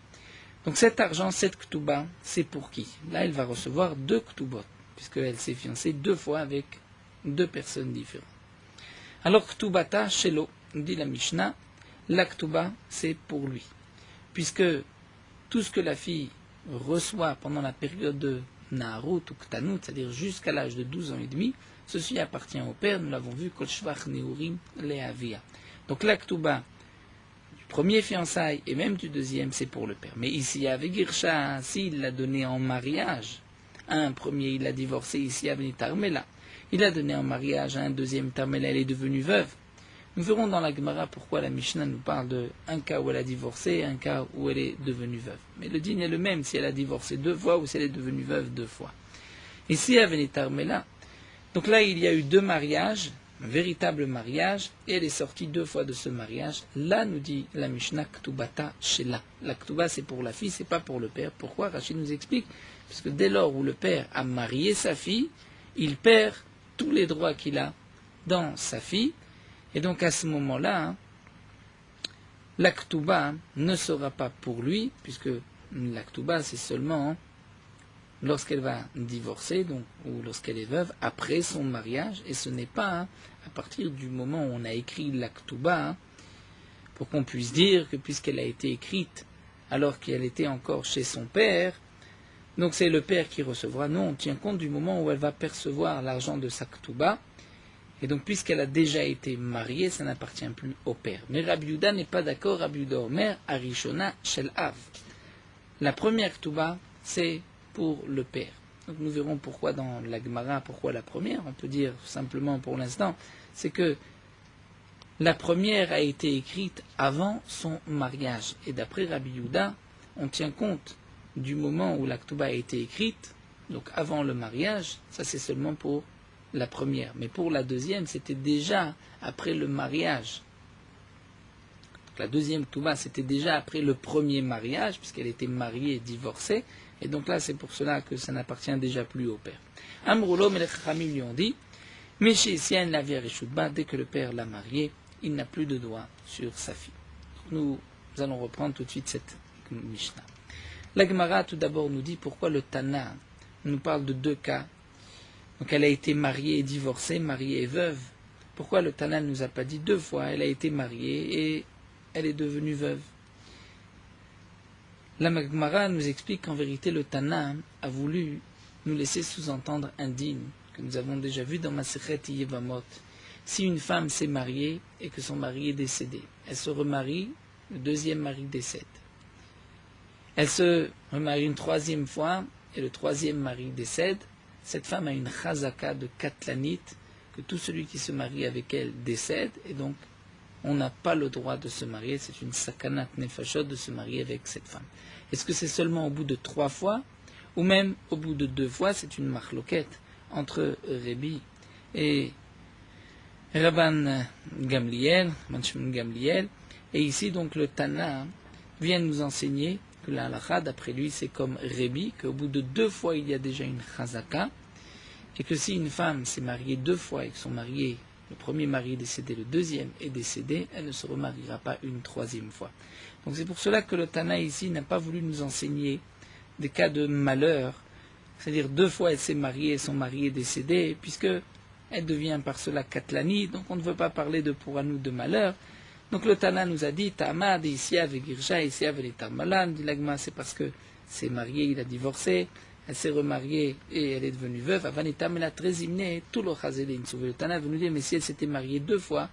Donc cet argent, cette ktuba, c'est pour qui? Là, elle va recevoir 2 ktubot, puisqu'elle s'est fiancée 2 fois avec 2 personnes différentes. Alors ktubata shelo, dit la Mishnah, la ktuba, c'est pour lui. Puisque tout ce que la fille reçoit pendant la période de Naharut ou Ktanut, c'est-à-dire jusqu'à l'âge de 12 ans et demi, ceci appartient au père, nous l'avons vu, Kol Shvach Neurim Leavia. Donc la ktuba premier fiançailles et même du deuxième, c'est pour le père. Mais ici, avec Girsha, s'il l'a donné en mariage, à un premier, il l'a divorcé, ici, avec Tarmela. Il a donné en mariage à un deuxième, Tarmela, elle est devenue veuve. Nous verrons dans la Gemara pourquoi la Mishnah nous parle d'un cas où elle a divorcé et un cas où elle est devenue veuve. Mais le din est le même si elle a divorcé 2 fois ou si elle est devenue veuve 2 fois. Ici, avec Tarmela, donc là, il y a eu 2 mariages, un véritable mariage, et elle est sortie 2 fois de ce mariage. Là, nous dit la Mishnah, Ktubata Shela. La Ktuba, c'est pour la fille, c'est pas pour le père. Pourquoi? Rachid nous explique. Parce que dès lors où le père a marié sa fille, il perd tous les droits qu'il a dans sa fille. Et donc, à ce moment-là, la Ktuba ne sera pas pour lui, puisque la Ktuba, c'est seulement lorsqu'elle va divorcer, donc, ou lorsqu'elle est veuve, après son mariage, et ce n'est pas à partir du moment où on a écrit la Ktuba, pour qu'on puisse dire que puisqu'elle a été écrite alors qu'elle était encore chez son père, donc c'est le père qui recevra. Non, on tient compte du moment où elle va percevoir l'argent de sa Ktuba, et donc puisqu'elle a déjà été mariée, ça n'appartient plus au père. Mais Rabbi Yehuda n'est pas d'accord, Rabbi Yehuda Omer, Arishona Shel Av. La première Ktuba, c'est pour le père. Donc nous verrons pourquoi dans la Gemara, pourquoi la première. On peut dire simplement pour l'instant, c'est que la première a été écrite avant son mariage. Et d'après Rabbi Yehuda, on tient compte du moment où la Ketouba a été écrite, donc avant le mariage, ça c'est seulement pour la première. Mais pour la deuxième, c'était déjà après le mariage. Donc, la deuxième Ketouba, c'était déjà après le premier mariage, puisqu'elle était mariée et divorcée. Et donc là, c'est pour cela que ça n'appartient déjà plus au père. Amroulo, mais les Chachamim lui ont dit, mais chez Sienne, la vierge Shutba, dès que le père l'a mariée, il n'a plus de droit sur sa fille. Nous allons reprendre tout de suite cette Mishnah. La Gemara, tout d'abord, nous dit pourquoi le Tana nous parle de deux cas. Donc elle a été mariée et divorcée, mariée et veuve. Pourquoi le Tana ne nous a pas dit deux fois elle a été mariée et elle est devenue veuve? La Gemara nous explique qu'en vérité le Tana a voulu nous laisser sous-entendre un dîme que nous avons déjà vu dans Masechet Yevamot. Si une femme s'est mariée et que son mari est décédé, elle se remarie, le deuxième mari décède. Elle se remarie une troisième fois et le troisième mari décède. Cette femme a une chazaka de katlanit, que tout celui qui se marie avec elle décède, et donc on n'a pas le droit de se marier. C'est une sakanat nefashot de se marier avec cette femme. Est-ce que c'est seulement au bout de 3 fois, ou même au bout de 2 fois? C'est une marloquette entre Rébi et Rabban Gamliel, et ici donc le Tana vient nous enseigner que la halakha, d'après lui, c'est comme Rébi, qu'au bout de 2 fois il y a déjà une chazaka, et que si une femme s'est mariée 2 fois et que son mari, le premier mari est décédé, le deuxième est décédé, elle ne se remariera pas une 3e fois. Donc c'est pour cela que le Tana ici n'a pas voulu nous enseigner des cas de malheur, c'est-à-dire 2 fois elle s'est mariée et son mari est décédé, puisque elle devient par cela katlani, donc on ne veut pas parler de pour nous de malheur. Donc le Tana nous a dit Tamad, Isiav et Girsha, Isiav et Tarmalan, dit l'Agma, c'est parce que s'est marié, il a divorcé, elle s'est remariée et elle est devenue veuve. Avanitam, elle a très hymné, tout le chazélé. Le Tana veut nous dire, mais si elle s'était mariée 2 fois,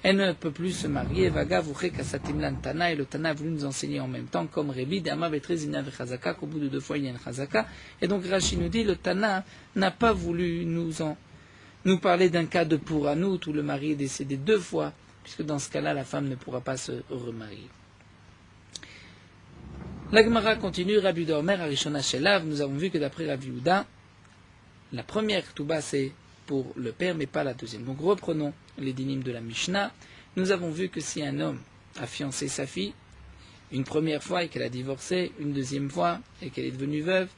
elle ne peut plus se marier. Vaga, vouché, kasatimlan Tana, et le Tana a voulu nous enseigner en même temps, comme Rébi, Dama, très hymné avec chazaka, qu'au bout de 2 fois il y a une chazaka. Et donc Rashi nous dit, le Tana n'a pas voulu nous parler d'un cas de pouranout où le mari est décédé 2 fois, puisque dans ce cas-là, la femme ne pourra pas se remarier. La Gemara continue, Rabbi Yehuda Omer, Arishona Shelav, nous avons vu que d'après Rabbi Yehuda, la première Ketouba c'est pour le père, mais pas la deuxième. Donc reprenons les dynimes de la Mishnah. Nous avons vu que si un homme a fiancé sa fille une première fois et qu'elle a divorcé, une deuxième fois et qu'elle est devenue veuve,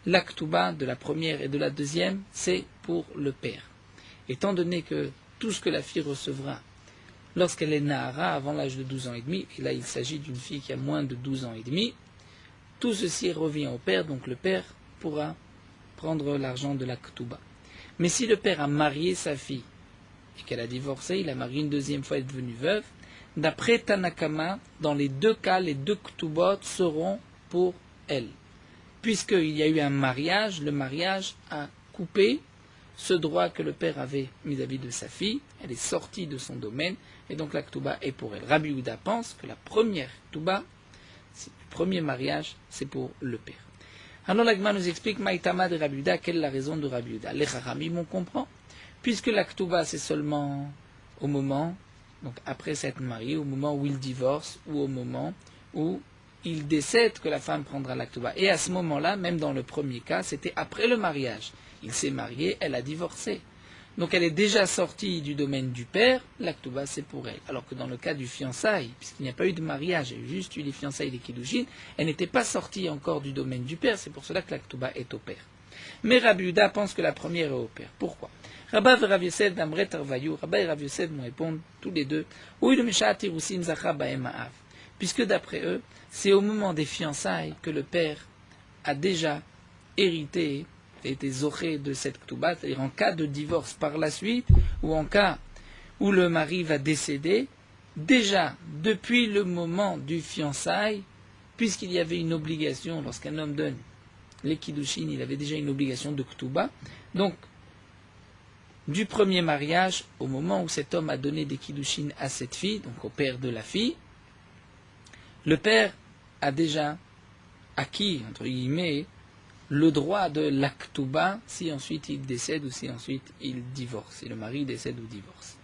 la Ketouba de la première et de la deuxième, c'est pour le père. Étant donné que tout ce que la fille recevra lorsqu'elle est Nahara, avant l'âge de 12 ans et demi, et là il s'agit d'une fille qui a moins de 12 ans et demi, tout ceci revient au père, donc le père pourra prendre l'argent de la Ketouba. Mais si le père a marié sa fille et qu'elle a divorcé, il a marié une deuxième fois et est devenue veuve, d'après Tanakama, dans les 2 cas, les 2 Ketubot seront pour elle. Puisqu'il y a eu un mariage, le mariage a coupé ce droit que le père avait vis-à-vis de sa fille, elle est sortie de son domaine, et donc la Ketouba est pour elle. Rabbi Yehuda pense que la première Ketouba, le premier mariage, c'est pour le père. Alors l'Agma nous explique Maïtama de Rabbi Yehuda, quelle est la raison de Rabbi Yehuda. Les Chachamim, on comprend, puisque la Ketouba c'est seulement au moment, donc après s'être marié, au moment où il divorce, ou au moment où il décède que la femme prendra la Ketouba. Et à ce moment-là, même dans le premier cas, c'était après le mariage. Il s'est marié, elle a divorcé. Donc elle est déjà sortie du domaine du père, la Ketouba c'est pour elle. Alors que dans le cas du fiançailles, puisqu'il n'y a pas eu de mariage, il y a juste eu les fiançailles et les kiddushin, elle n'était pas sortie encore du domaine du père, c'est pour cela que la Ketouba est au père. Mais Rabbi Yehuda pense que la première est au père. Pourquoi? Rabba et Rav Yosef d'Amret Arvayou, Rabba et Rav Yosef nous répondent tous les deux, oui le Meshat Irusin Zacha Baem Ha'av. Puisque d'après eux, c'est au moment des fiançailles que le père a déjà hérité été zoré de cette Ketouba, c'est-à-dire en cas de divorce par la suite, ou en cas où le mari va décéder, déjà, depuis le moment du fiançailles, puisqu'il y avait une obligation, lorsqu'un homme donne les kiddushin, il avait déjà une obligation de Ketouba, donc, du premier mariage, au moment où cet homme a donné des kiddushin à cette fille, donc au père de la fille, le père a déjà acquis, entre guillemets, le droit de l'Aktuba si ensuite il décède ou si ensuite il divorce, si le mari décède ou divorce.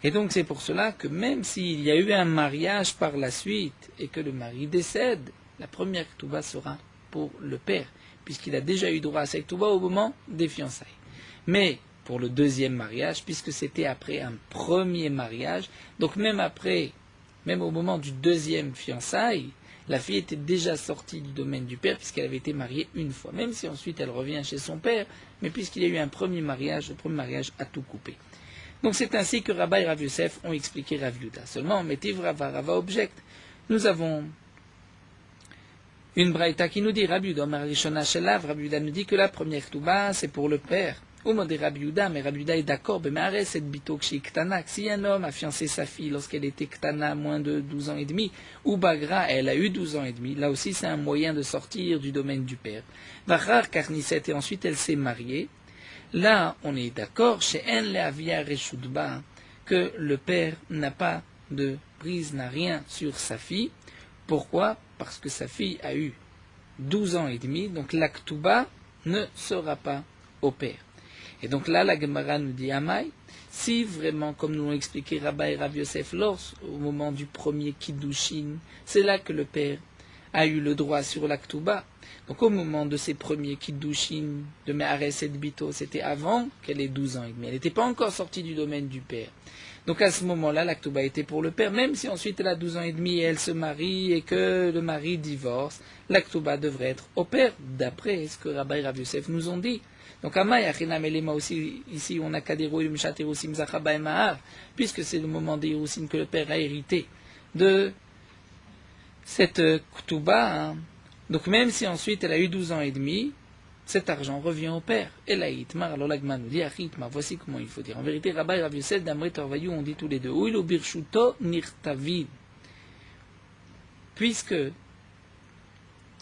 Et donc c'est pour cela que même s'il y a eu un mariage par la suite et que le mari décède, la première Aktuba sera pour le père, puisqu'il a déjà eu droit à cette Aktuba au moment des fiançailles. Mais pour le deuxième mariage, puisque c'était après un premier mariage, donc même au moment du deuxième fiançailles, la fille était déjà sortie du domaine du père puisqu'elle avait été mariée une fois, même si ensuite elle revient chez son père, mais puisqu'il y a eu un premier mariage, le premier mariage a tout coupé. Donc c'est ainsi que Rabba et Rav Yosef ont expliqué Rav Yehuda. Seulement, Métiv Rava objecte. Nous avons une braïta qui nous dit, Rabbi Yehuda, Rabbi Yehuda nous dit que la première Touba, c'est pour le père. Mais Rabbi Yehuda est d'accord, si un homme a fiancé sa fille lorsqu'elle était Ktana, moins de 12 ans et demi, ou Bagra, elle a eu 12 ans et demi, là aussi c'est un moyen de sortir du domaine du père. Vachar Karniset, et ensuite elle s'est mariée. Là, on est d'accord, chez En Leavia Reshudba, que le père n'a pas de prise, n'a rien sur sa fille. Pourquoi? Parce que sa fille a eu 12 ans et demi, donc l'Aktuba ne sera pas au père. Et donc là, la Gemara nous dit Amai, si vraiment, comme nous l'ont expliqué Rabba et Rav Yosef, au moment du premier Kiddushin, c'est là que le père a eu le droit sur l'Aktuba. Donc au moment de ses premiers Kiddushin de Me'ares et Bito, c'était avant qu'elle ait 12 ans et demi. Elle n'était pas encore sortie du domaine du père. Donc à ce moment-là, l'Aktuba était pour le père, même si ensuite elle a 12 ans et demi et elle se marie et que le mari divorce, l'Aktuba devrait être au père, d'après ce que Rabba et Rav Yosef nous ont dit. Donc Amay Achinam Elema aussi, ici on a Kadero et Mishat Erosim Zachaba et Mahar, puisque c'est le moment des Erosim que le père a hérité de cette Ktuba. Donc même si ensuite elle a eu 12 ans et demi, cet argent revient au père. Et là, Itmar, alors l'Agma nous dit, Achitmar, voici comment il faut dire. En vérité, Rabba et Rav Yosef d'Amrit Orvayou ont dit tous les deux, Uilo Birshuto Nirtavid. Puisque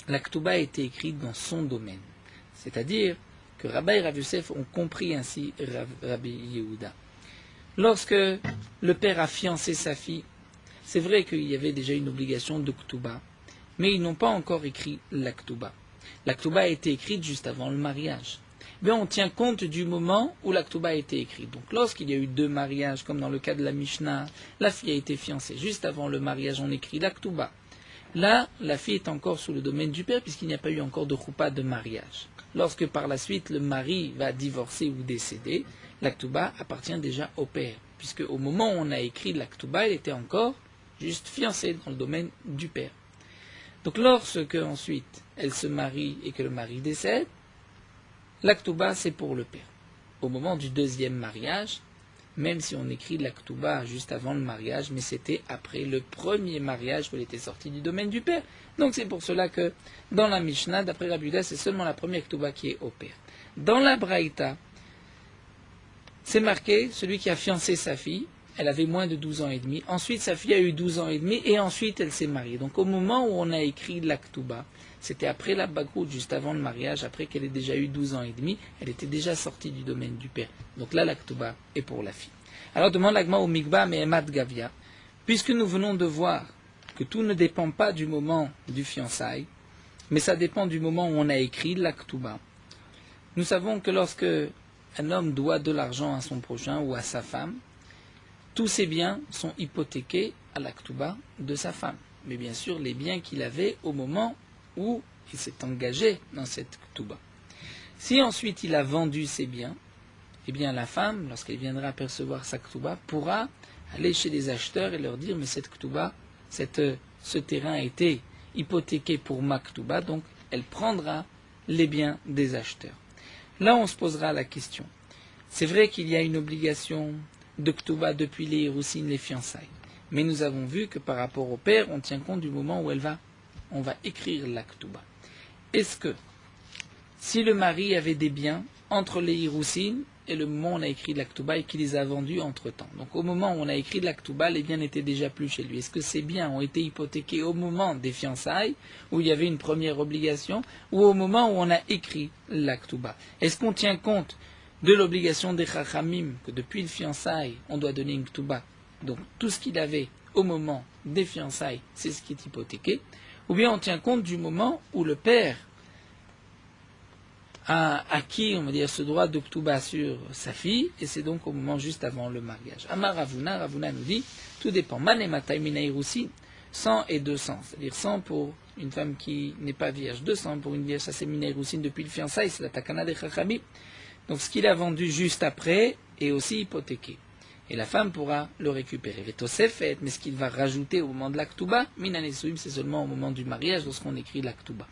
la Ktuba a été écrite dans son domaine. C'est-à-dire que Rabba et Rav Yosef ont compris ainsi Rabbi Yehuda. Lorsque le père a fiancé sa fille, c'est vrai qu'il y avait déjà une obligation de Ktuba, mais ils n'ont pas encore écrit la Ktuba. La Ktuba a été écrite juste avant le mariage. Mais on tient compte du moment où la Ktuba a été écrite. Donc lorsqu'il y a eu deux mariages, comme dans le cas de la Mishnah, la fille a été fiancée. Juste avant le mariage, on écrit la Ktuba. Là, la fille est encore sous le domaine du père, puisqu'il n'y a pas eu encore de choupa de mariage. Lorsque par la suite le mari va divorcer ou décéder, la Ktuba appartient déjà au père. Puisque au moment où on a écrit la Ktuba, elle était encore juste fiancée dans le domaine du père. Donc lorsque ensuite elle se marie et que le mari décède, l'Aktuba c'est pour le père. Au moment du deuxième mariage, même si on écrit l'Aktuba juste avant le mariage, mais c'était après le premier mariage où elle était sortie du domaine du père. Donc c'est pour cela que dans la Mishnah, d'après Rabbi Yehuda, c'est seulement la première Aktuba qui est au père. Dans la Braïta, c'est marqué celui qui a fiancé sa fille. Elle avait moins de 12 ans et demi. Ensuite, sa fille a eu 12 ans et demi et ensuite elle s'est mariée. Donc au moment où on a écrit l'Aktuba, c'était après la Bagrout, juste avant le mariage, après qu'elle ait déjà eu 12 ans et demi, elle était déjà sortie du domaine du père. Donc là, l'Aktuba est pour la fille. Alors demande l'Agma au Mikba mais Emad Gavia, puisque nous venons de voir que tout ne dépend pas du moment du fiançailles, mais ça dépend du moment où on a écrit l'Aktuba. Nous savons que lorsque un homme doit de l'argent à son prochain ou à sa femme, tous ses biens sont hypothéqués à l'Aktuba de sa femme. Mais bien sûr, les biens qu'il avait au moment où il s'est engagé dans cette Ktuba. Si ensuite il a vendu ses biens, eh bien la femme, lorsqu'elle viendra percevoir sa Ktuba, pourra aller chez les acheteurs et leur dire « mais cette Ktuba, ce terrain a été hypothéqué pour ma Ktuba, donc elle prendra les biens des acheteurs. » Là, on se posera la question. C'est vrai qu'il y a une obligation de Ktuba depuis les Hiroussin, les fiançailles. Mais nous avons vu que par rapport au père, on tient compte du moment où on va écrire la Ktuba. Est-ce que, si le mari avait des biens entre les Hiroussin et le moment où on a écrit la Ktuba et qu'il les a vendus entre-temps, donc au moment où on a écrit la Ktuba, les biens n'étaient déjà plus chez lui. Est-ce que ces biens ont été hypothéqués au moment des fiançailles, où il y avait une première obligation, ou au moment où on a écrit la Ktuba? Est-ce qu'on tient compte de l'obligation des Chachamim, que depuis le fiançailles, on doit donner une Ktuba? Donc tout ce qu'il avait au moment des fiançailles, c'est ce qui est hypothéqué. Ou bien on tient compte du moment où le père a acquis, on va dire, ce droit de Ktuba sur sa fille, et c'est donc au moment juste avant le mariage. Amar Ravuna, Ravuna nous dit, tout dépend. Mané Matai Minaïroussi, 100 et 200, c'est-à-dire 100 pour une femme qui n'est pas vierge, 200 pour une vierge, ça c'est Minaïroussi depuis le fiançailles, c'est la Takana des Chachamim. Donc ce qu'il a vendu juste après est aussi hypothéqué. Et la femme pourra le récupérer. Vetosefet, mais ce qu'il va rajouter au moment de l'Aktuba, Minanesuim, c'est seulement au moment du mariage lorsqu'on écrit l'Aktuba.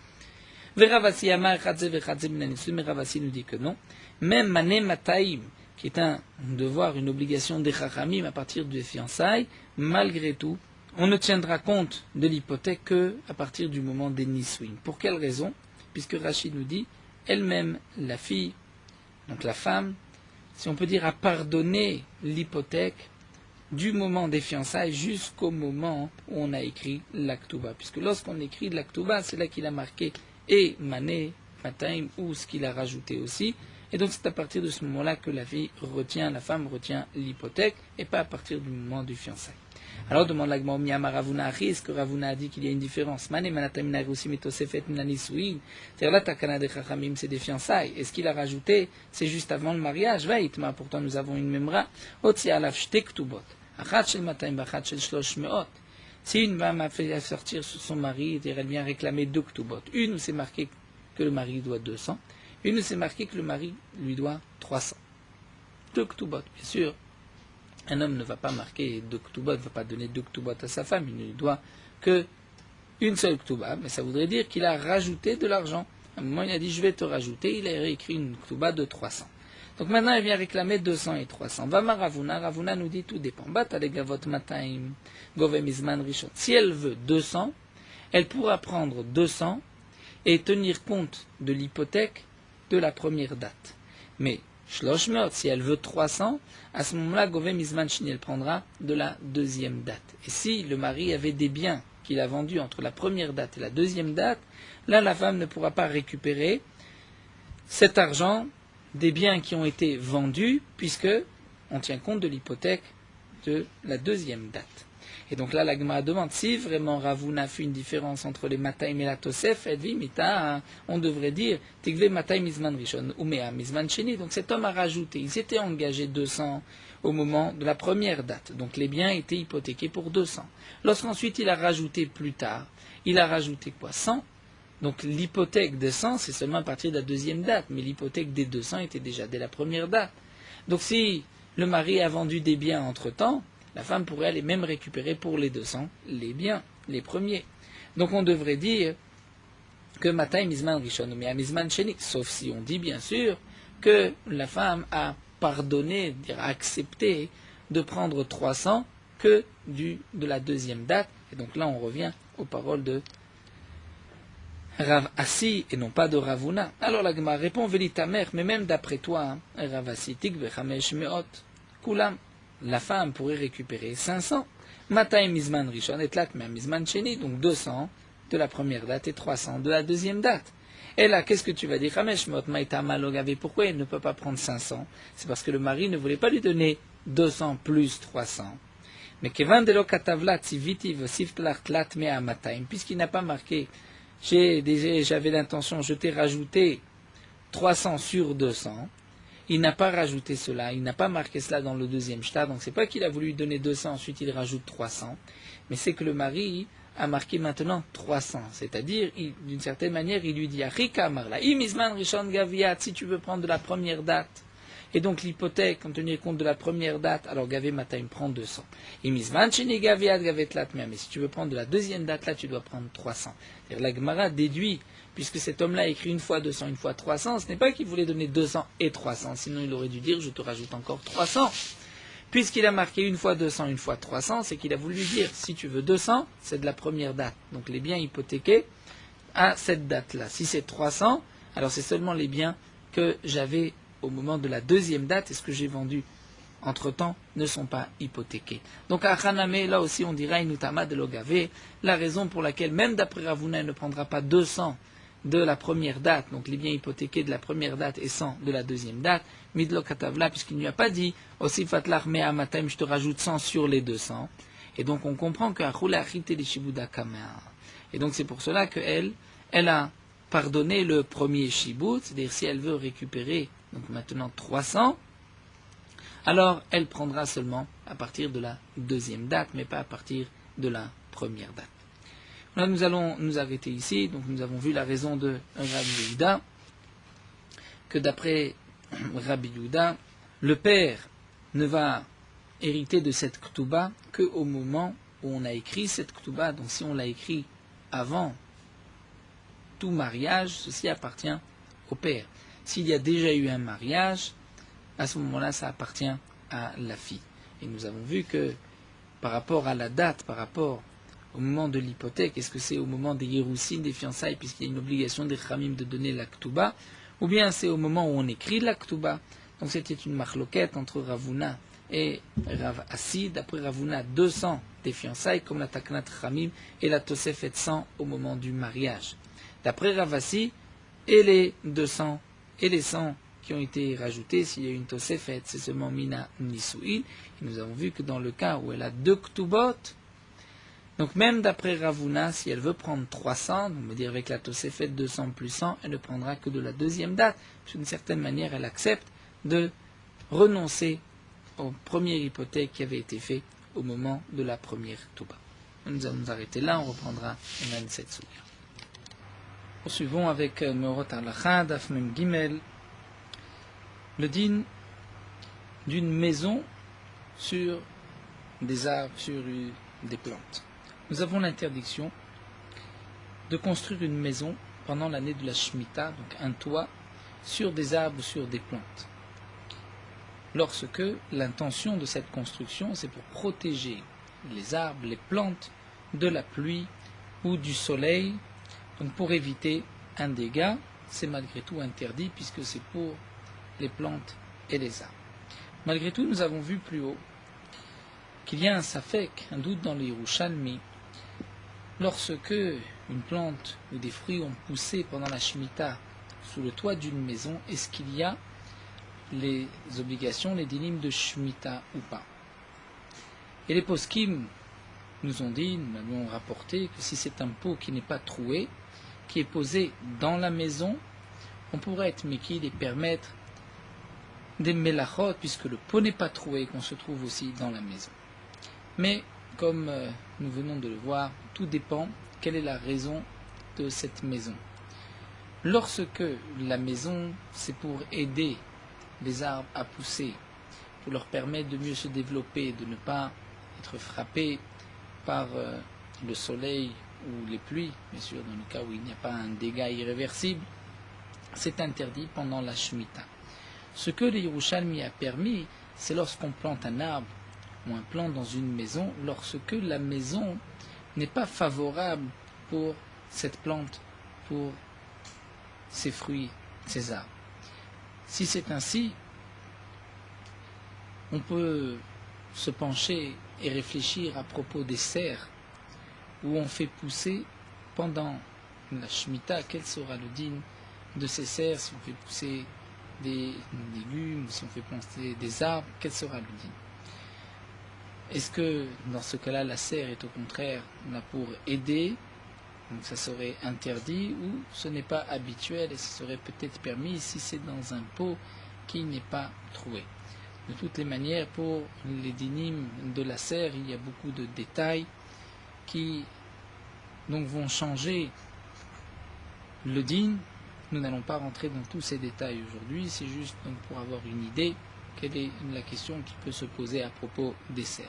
Veravasi Amar Chadze Vechadze Minanesuim, mais Ravasi nous dit que non. Même Mané Mataim, qui est un devoir, une obligation des Chachamim à partir des fiançailles, malgré tout, on ne tiendra compte de l'hypothèque qu'à partir du moment des Nisuim. Pour quelle raison? Puisque Rachid nous dit, elle-même, la fille, donc la femme, si on peut dire, a pardonné l'hypothèque du moment des fiançailles jusqu'au moment où on a écrit l'Aktuba. Puisque lorsqu'on écrit l'Aktuba, c'est là qu'il a marqué et Mané, Mataim, ou ce qu'il a rajouté aussi. Et donc c'est à partir de ce moment-là que la femme retient l'hypothèque, et pas à partir du moment du fiançailles. Alors demande l'Agma Miyama Ravuna, est-ce que Ravuna a dit qu'il y a une différence? Mané Manatamina Roussi Metosefet Minanisuin. C'est-à-dire là, Takana de Chachamim, c'est des fiançailles. Et ce qu'il a rajouté, c'est juste avant le mariage. Vaïtma, pourtant nous avons une memra. Otsi alaf shtektubot. Achat shel mataim bachat shel shlosh meot. Si une femme a fait sortir son mari, elle vient réclamer deux ktubot. Une où c'est marqué que le mari doit 200. Une où c'est marqué que le mari lui doit 300. Deux ktubot, bien sûr. Un homme ne va pas marquer deux ktubot, ne va pas donner deux ktubot à sa femme, il ne lui doit que une seule ktuba, mais ça voudrait dire qu'il a rajouté de l'argent. À un moment, il a dit, je vais te rajouter, il a réécrit une ktuba de 300. Donc maintenant, il vient réclamer 200 et 300. Vama Ravuna, Ravuna nous dit, tout dépend. Si elle veut 200, elle pourra prendre 200 et tenir compte de l'hypothèque de la première date. Mais Shloshmeot, si elle veut 300, à ce moment-là, Govem Izman Shini, elle prendra de la deuxième date. Et si le mari avait des biens qu'il a vendus entre la première date et la deuxième date, là, la femme ne pourra pas récupérer cet argent des biens qui ont été vendus, puisque on tient compte de l'hypothèque de la deuxième date. Et donc là, la Gemara demande si vraiment Ravuna fait une différence entre les Mataim et la Tosef, on devrait dire Tigve Mataim Mizman Rishon, Umea Mizman Sheni. Donc cet homme a rajouté, il s'était engagé 200 au moment de la première date. Donc les biens étaient hypothéqués pour 200. Lorsqu'ensuite il a rajouté plus tard, il a rajouté quoi 100. Donc l'hypothèque de 100, c'est seulement à partir de la deuxième date, mais l'hypothèque des 200 était déjà dès la première date. Donc si le mari a vendu des biens entre-temps, la femme pourrait aller même récupérer pour les 200 les biens, les premiers. Donc on devrait dire que Matai Mizman Rishon ou Mizman Sheni, sauf si on dit bien sûr que la femme a pardonné, a accepté de prendre 300 que de la deuxième date. Et donc là on revient aux paroles de Rav Assi et non pas de Ravuna. Alors la Gemara répond Velitamer, mais même d'après toi, Rav Assi Tik Vechamesh Meot Kulam. La femme pourrait récupérer 500. Matai Mizman Rishon et Tlat Mizman Sheni, donc 200 de la première date et 300 de la deuxième date. Et là, qu'est-ce que tu vas dire? Pourquoi elle ne peut pas prendre 500? C'est parce que le mari ne voulait pas lui donner 200 plus 300. Mais puisqu'il n'a pas marqué, j'avais l'intention, je t'ai rajouté 300 sur 200. Il n'a pas rajouté cela, il n'a pas marqué cela dans le deuxième shtar, donc c'est pas qu'il a voulu lui donner 200, ensuite il rajoute 300, mais c'est que le mari a marqué maintenant 300, c'est-à-dire, d'une certaine manière, il lui dit, si tu veux prendre de la première date, et donc l'hypothèque, en tenir compte de la première date, alors Gavé Mataim prend 200. Mais si tu veux prendre de la deuxième date, là tu dois prendre 300. C'est-à-dire la Gemara déduit, puisque cet homme-là a écrit une fois 200, une fois 300, ce n'est pas qu'il voulait donner 200 et 300, sinon il aurait dû dire je te rajoute encore 300. Puisqu'il a marqué une fois 200, une fois 300, c'est qu'il a voulu dire si tu veux 200, c'est de la première date. Donc les biens hypothéqués à cette date-là. Si c'est 300, alors c'est seulement les biens que j'avais au moment de la deuxième date et ce que j'ai vendu entre-temps ne sont pas hypothéqués. Donc à Haname, là aussi on dira Inutama de Logavé, la raison pour laquelle même d'après Ravuna, il ne prendra pas 200 de la première date, donc les biens hypothéqués de la première date et 100 de la deuxième date, Midlo Katavla, puisqu'il ne lui a pas dit aussi Fatlar Mea Matam, je te rajoute 100 sur les 200. Et donc on comprend que Achula Achite les Shibuda Kamea. Et donc c'est pour cela qu'elle a pardonner le premier shibout, c'est-à-dire si elle veut récupérer donc maintenant 300, alors elle prendra seulement à partir de la deuxième date, mais pas à partir de la première date. Là, nous allons nous arrêter ici. Donc, nous avons vu la raison de Rabbi Yehuda, que d'après Rabbi Yehuda, le père ne va hériter de cette Ktuba qu'au moment où on a écrit cette Ktuba. Donc, si on l'a écrit avant tout mariage, ceci appartient au père. S'il y a déjà eu un mariage, à ce moment-là, ça appartient à la fille. Et nous avons vu que par rapport à la date, par rapport au moment de l'hypothèque, est-ce que c'est au moment des Yeroussines, des fiançailles, puisqu'il y a une obligation des Khamim de donner la Ktuba, ou bien c'est au moment où on écrit la Ktuba. Donc c'était une marloquette entre Ravuna et Rav Assi. D'après Ravuna, 200 des fiançailles, comme la Taknat Khamim, et la Tosefet 100 au moment du mariage. D'après Rav Assi, et les 200 et les 100 qui ont été rajoutés, s'il y a une Tosefet, c'est seulement Mina Nisu'il. Et nous avons vu que dans le cas où elle a 2 Ktubot, donc même d'après Ravuna, si elle veut prendre 300, on va dire avec la Tosefet 200 plus 100, elle ne prendra que de la deuxième date. D'une certaine manière, elle accepte de renoncer aux premières hypothèques qui avaient été faites au moment de la première Touba. Nous allons nous arrêter là, on reprendra une cette souillure. Poursuivons avec Meorot Halacha, Daf Mem Gimel, le din d'une maison sur des arbres, sur des plantes. Nous avons l'interdiction de construire une maison pendant l'année de la Shemitah, donc un toit, sur des arbres ou sur des plantes. Lorsque l'intention de cette construction, c'est pour protéger les arbres, les plantes, de la pluie ou du soleil, donc pour éviter un dégât, c'est malgré tout interdit puisque c'est pour les plantes et les arbres. Malgré tout, nous avons vu plus haut qu'il y a un safek, un doute dans les Yerushalmi, lorsque une plante ou des fruits ont poussé pendant la Shemitah sous le toit d'une maison, est-ce qu'il y a les obligations, les dinim de Shemitah ou pas? Et les poskim nous ont dit, nous ont rapporté que si c'est un pot qui n'est pas troué, qui est posé dans la maison, on pourrait être méquille et permettre des melachot, puisque le pot n'est pas troué, qu'on se trouve aussi dans la maison. Mais, comme nous venons de le voir, tout dépend quelle est la raison de cette maison. Lorsque la maison, c'est pour aider les arbres à pousser, pour leur permettre de mieux se développer, de ne pas être frappés par le soleil ou les pluies, bien sûr, dans le cas où il n'y a pas un dégât irréversible, c'est interdit pendant la Shemitah. Ce que le Yerushalmi a permis, c'est lorsqu'on plante un arbre ou un plant dans une maison, lorsque la maison n'est pas favorable pour cette plante, pour ses fruits, ses arbres. Si c'est ainsi, on peut se pencher et réfléchir à propos des serres où on fait pousser pendant la Shemitah, quel sera le din de ces serres, si on fait pousser des légumes, si on fait pousser des arbres, quel sera le din? Est-ce que dans ce cas-là, la serre est au contraire là pour aider, donc ça serait interdit, ou ce n'est pas habituel et ce serait peut-être permis si c'est dans un pot qui n'est pas troué? De toutes les manières, pour les dinim de la serre, il y a beaucoup de détails qui donc vont changer le din. Nous n'allons pas rentrer dans tous ces détails aujourd'hui, c'est juste donc pour avoir une idée quelle est la question qui peut se poser à propos des serres.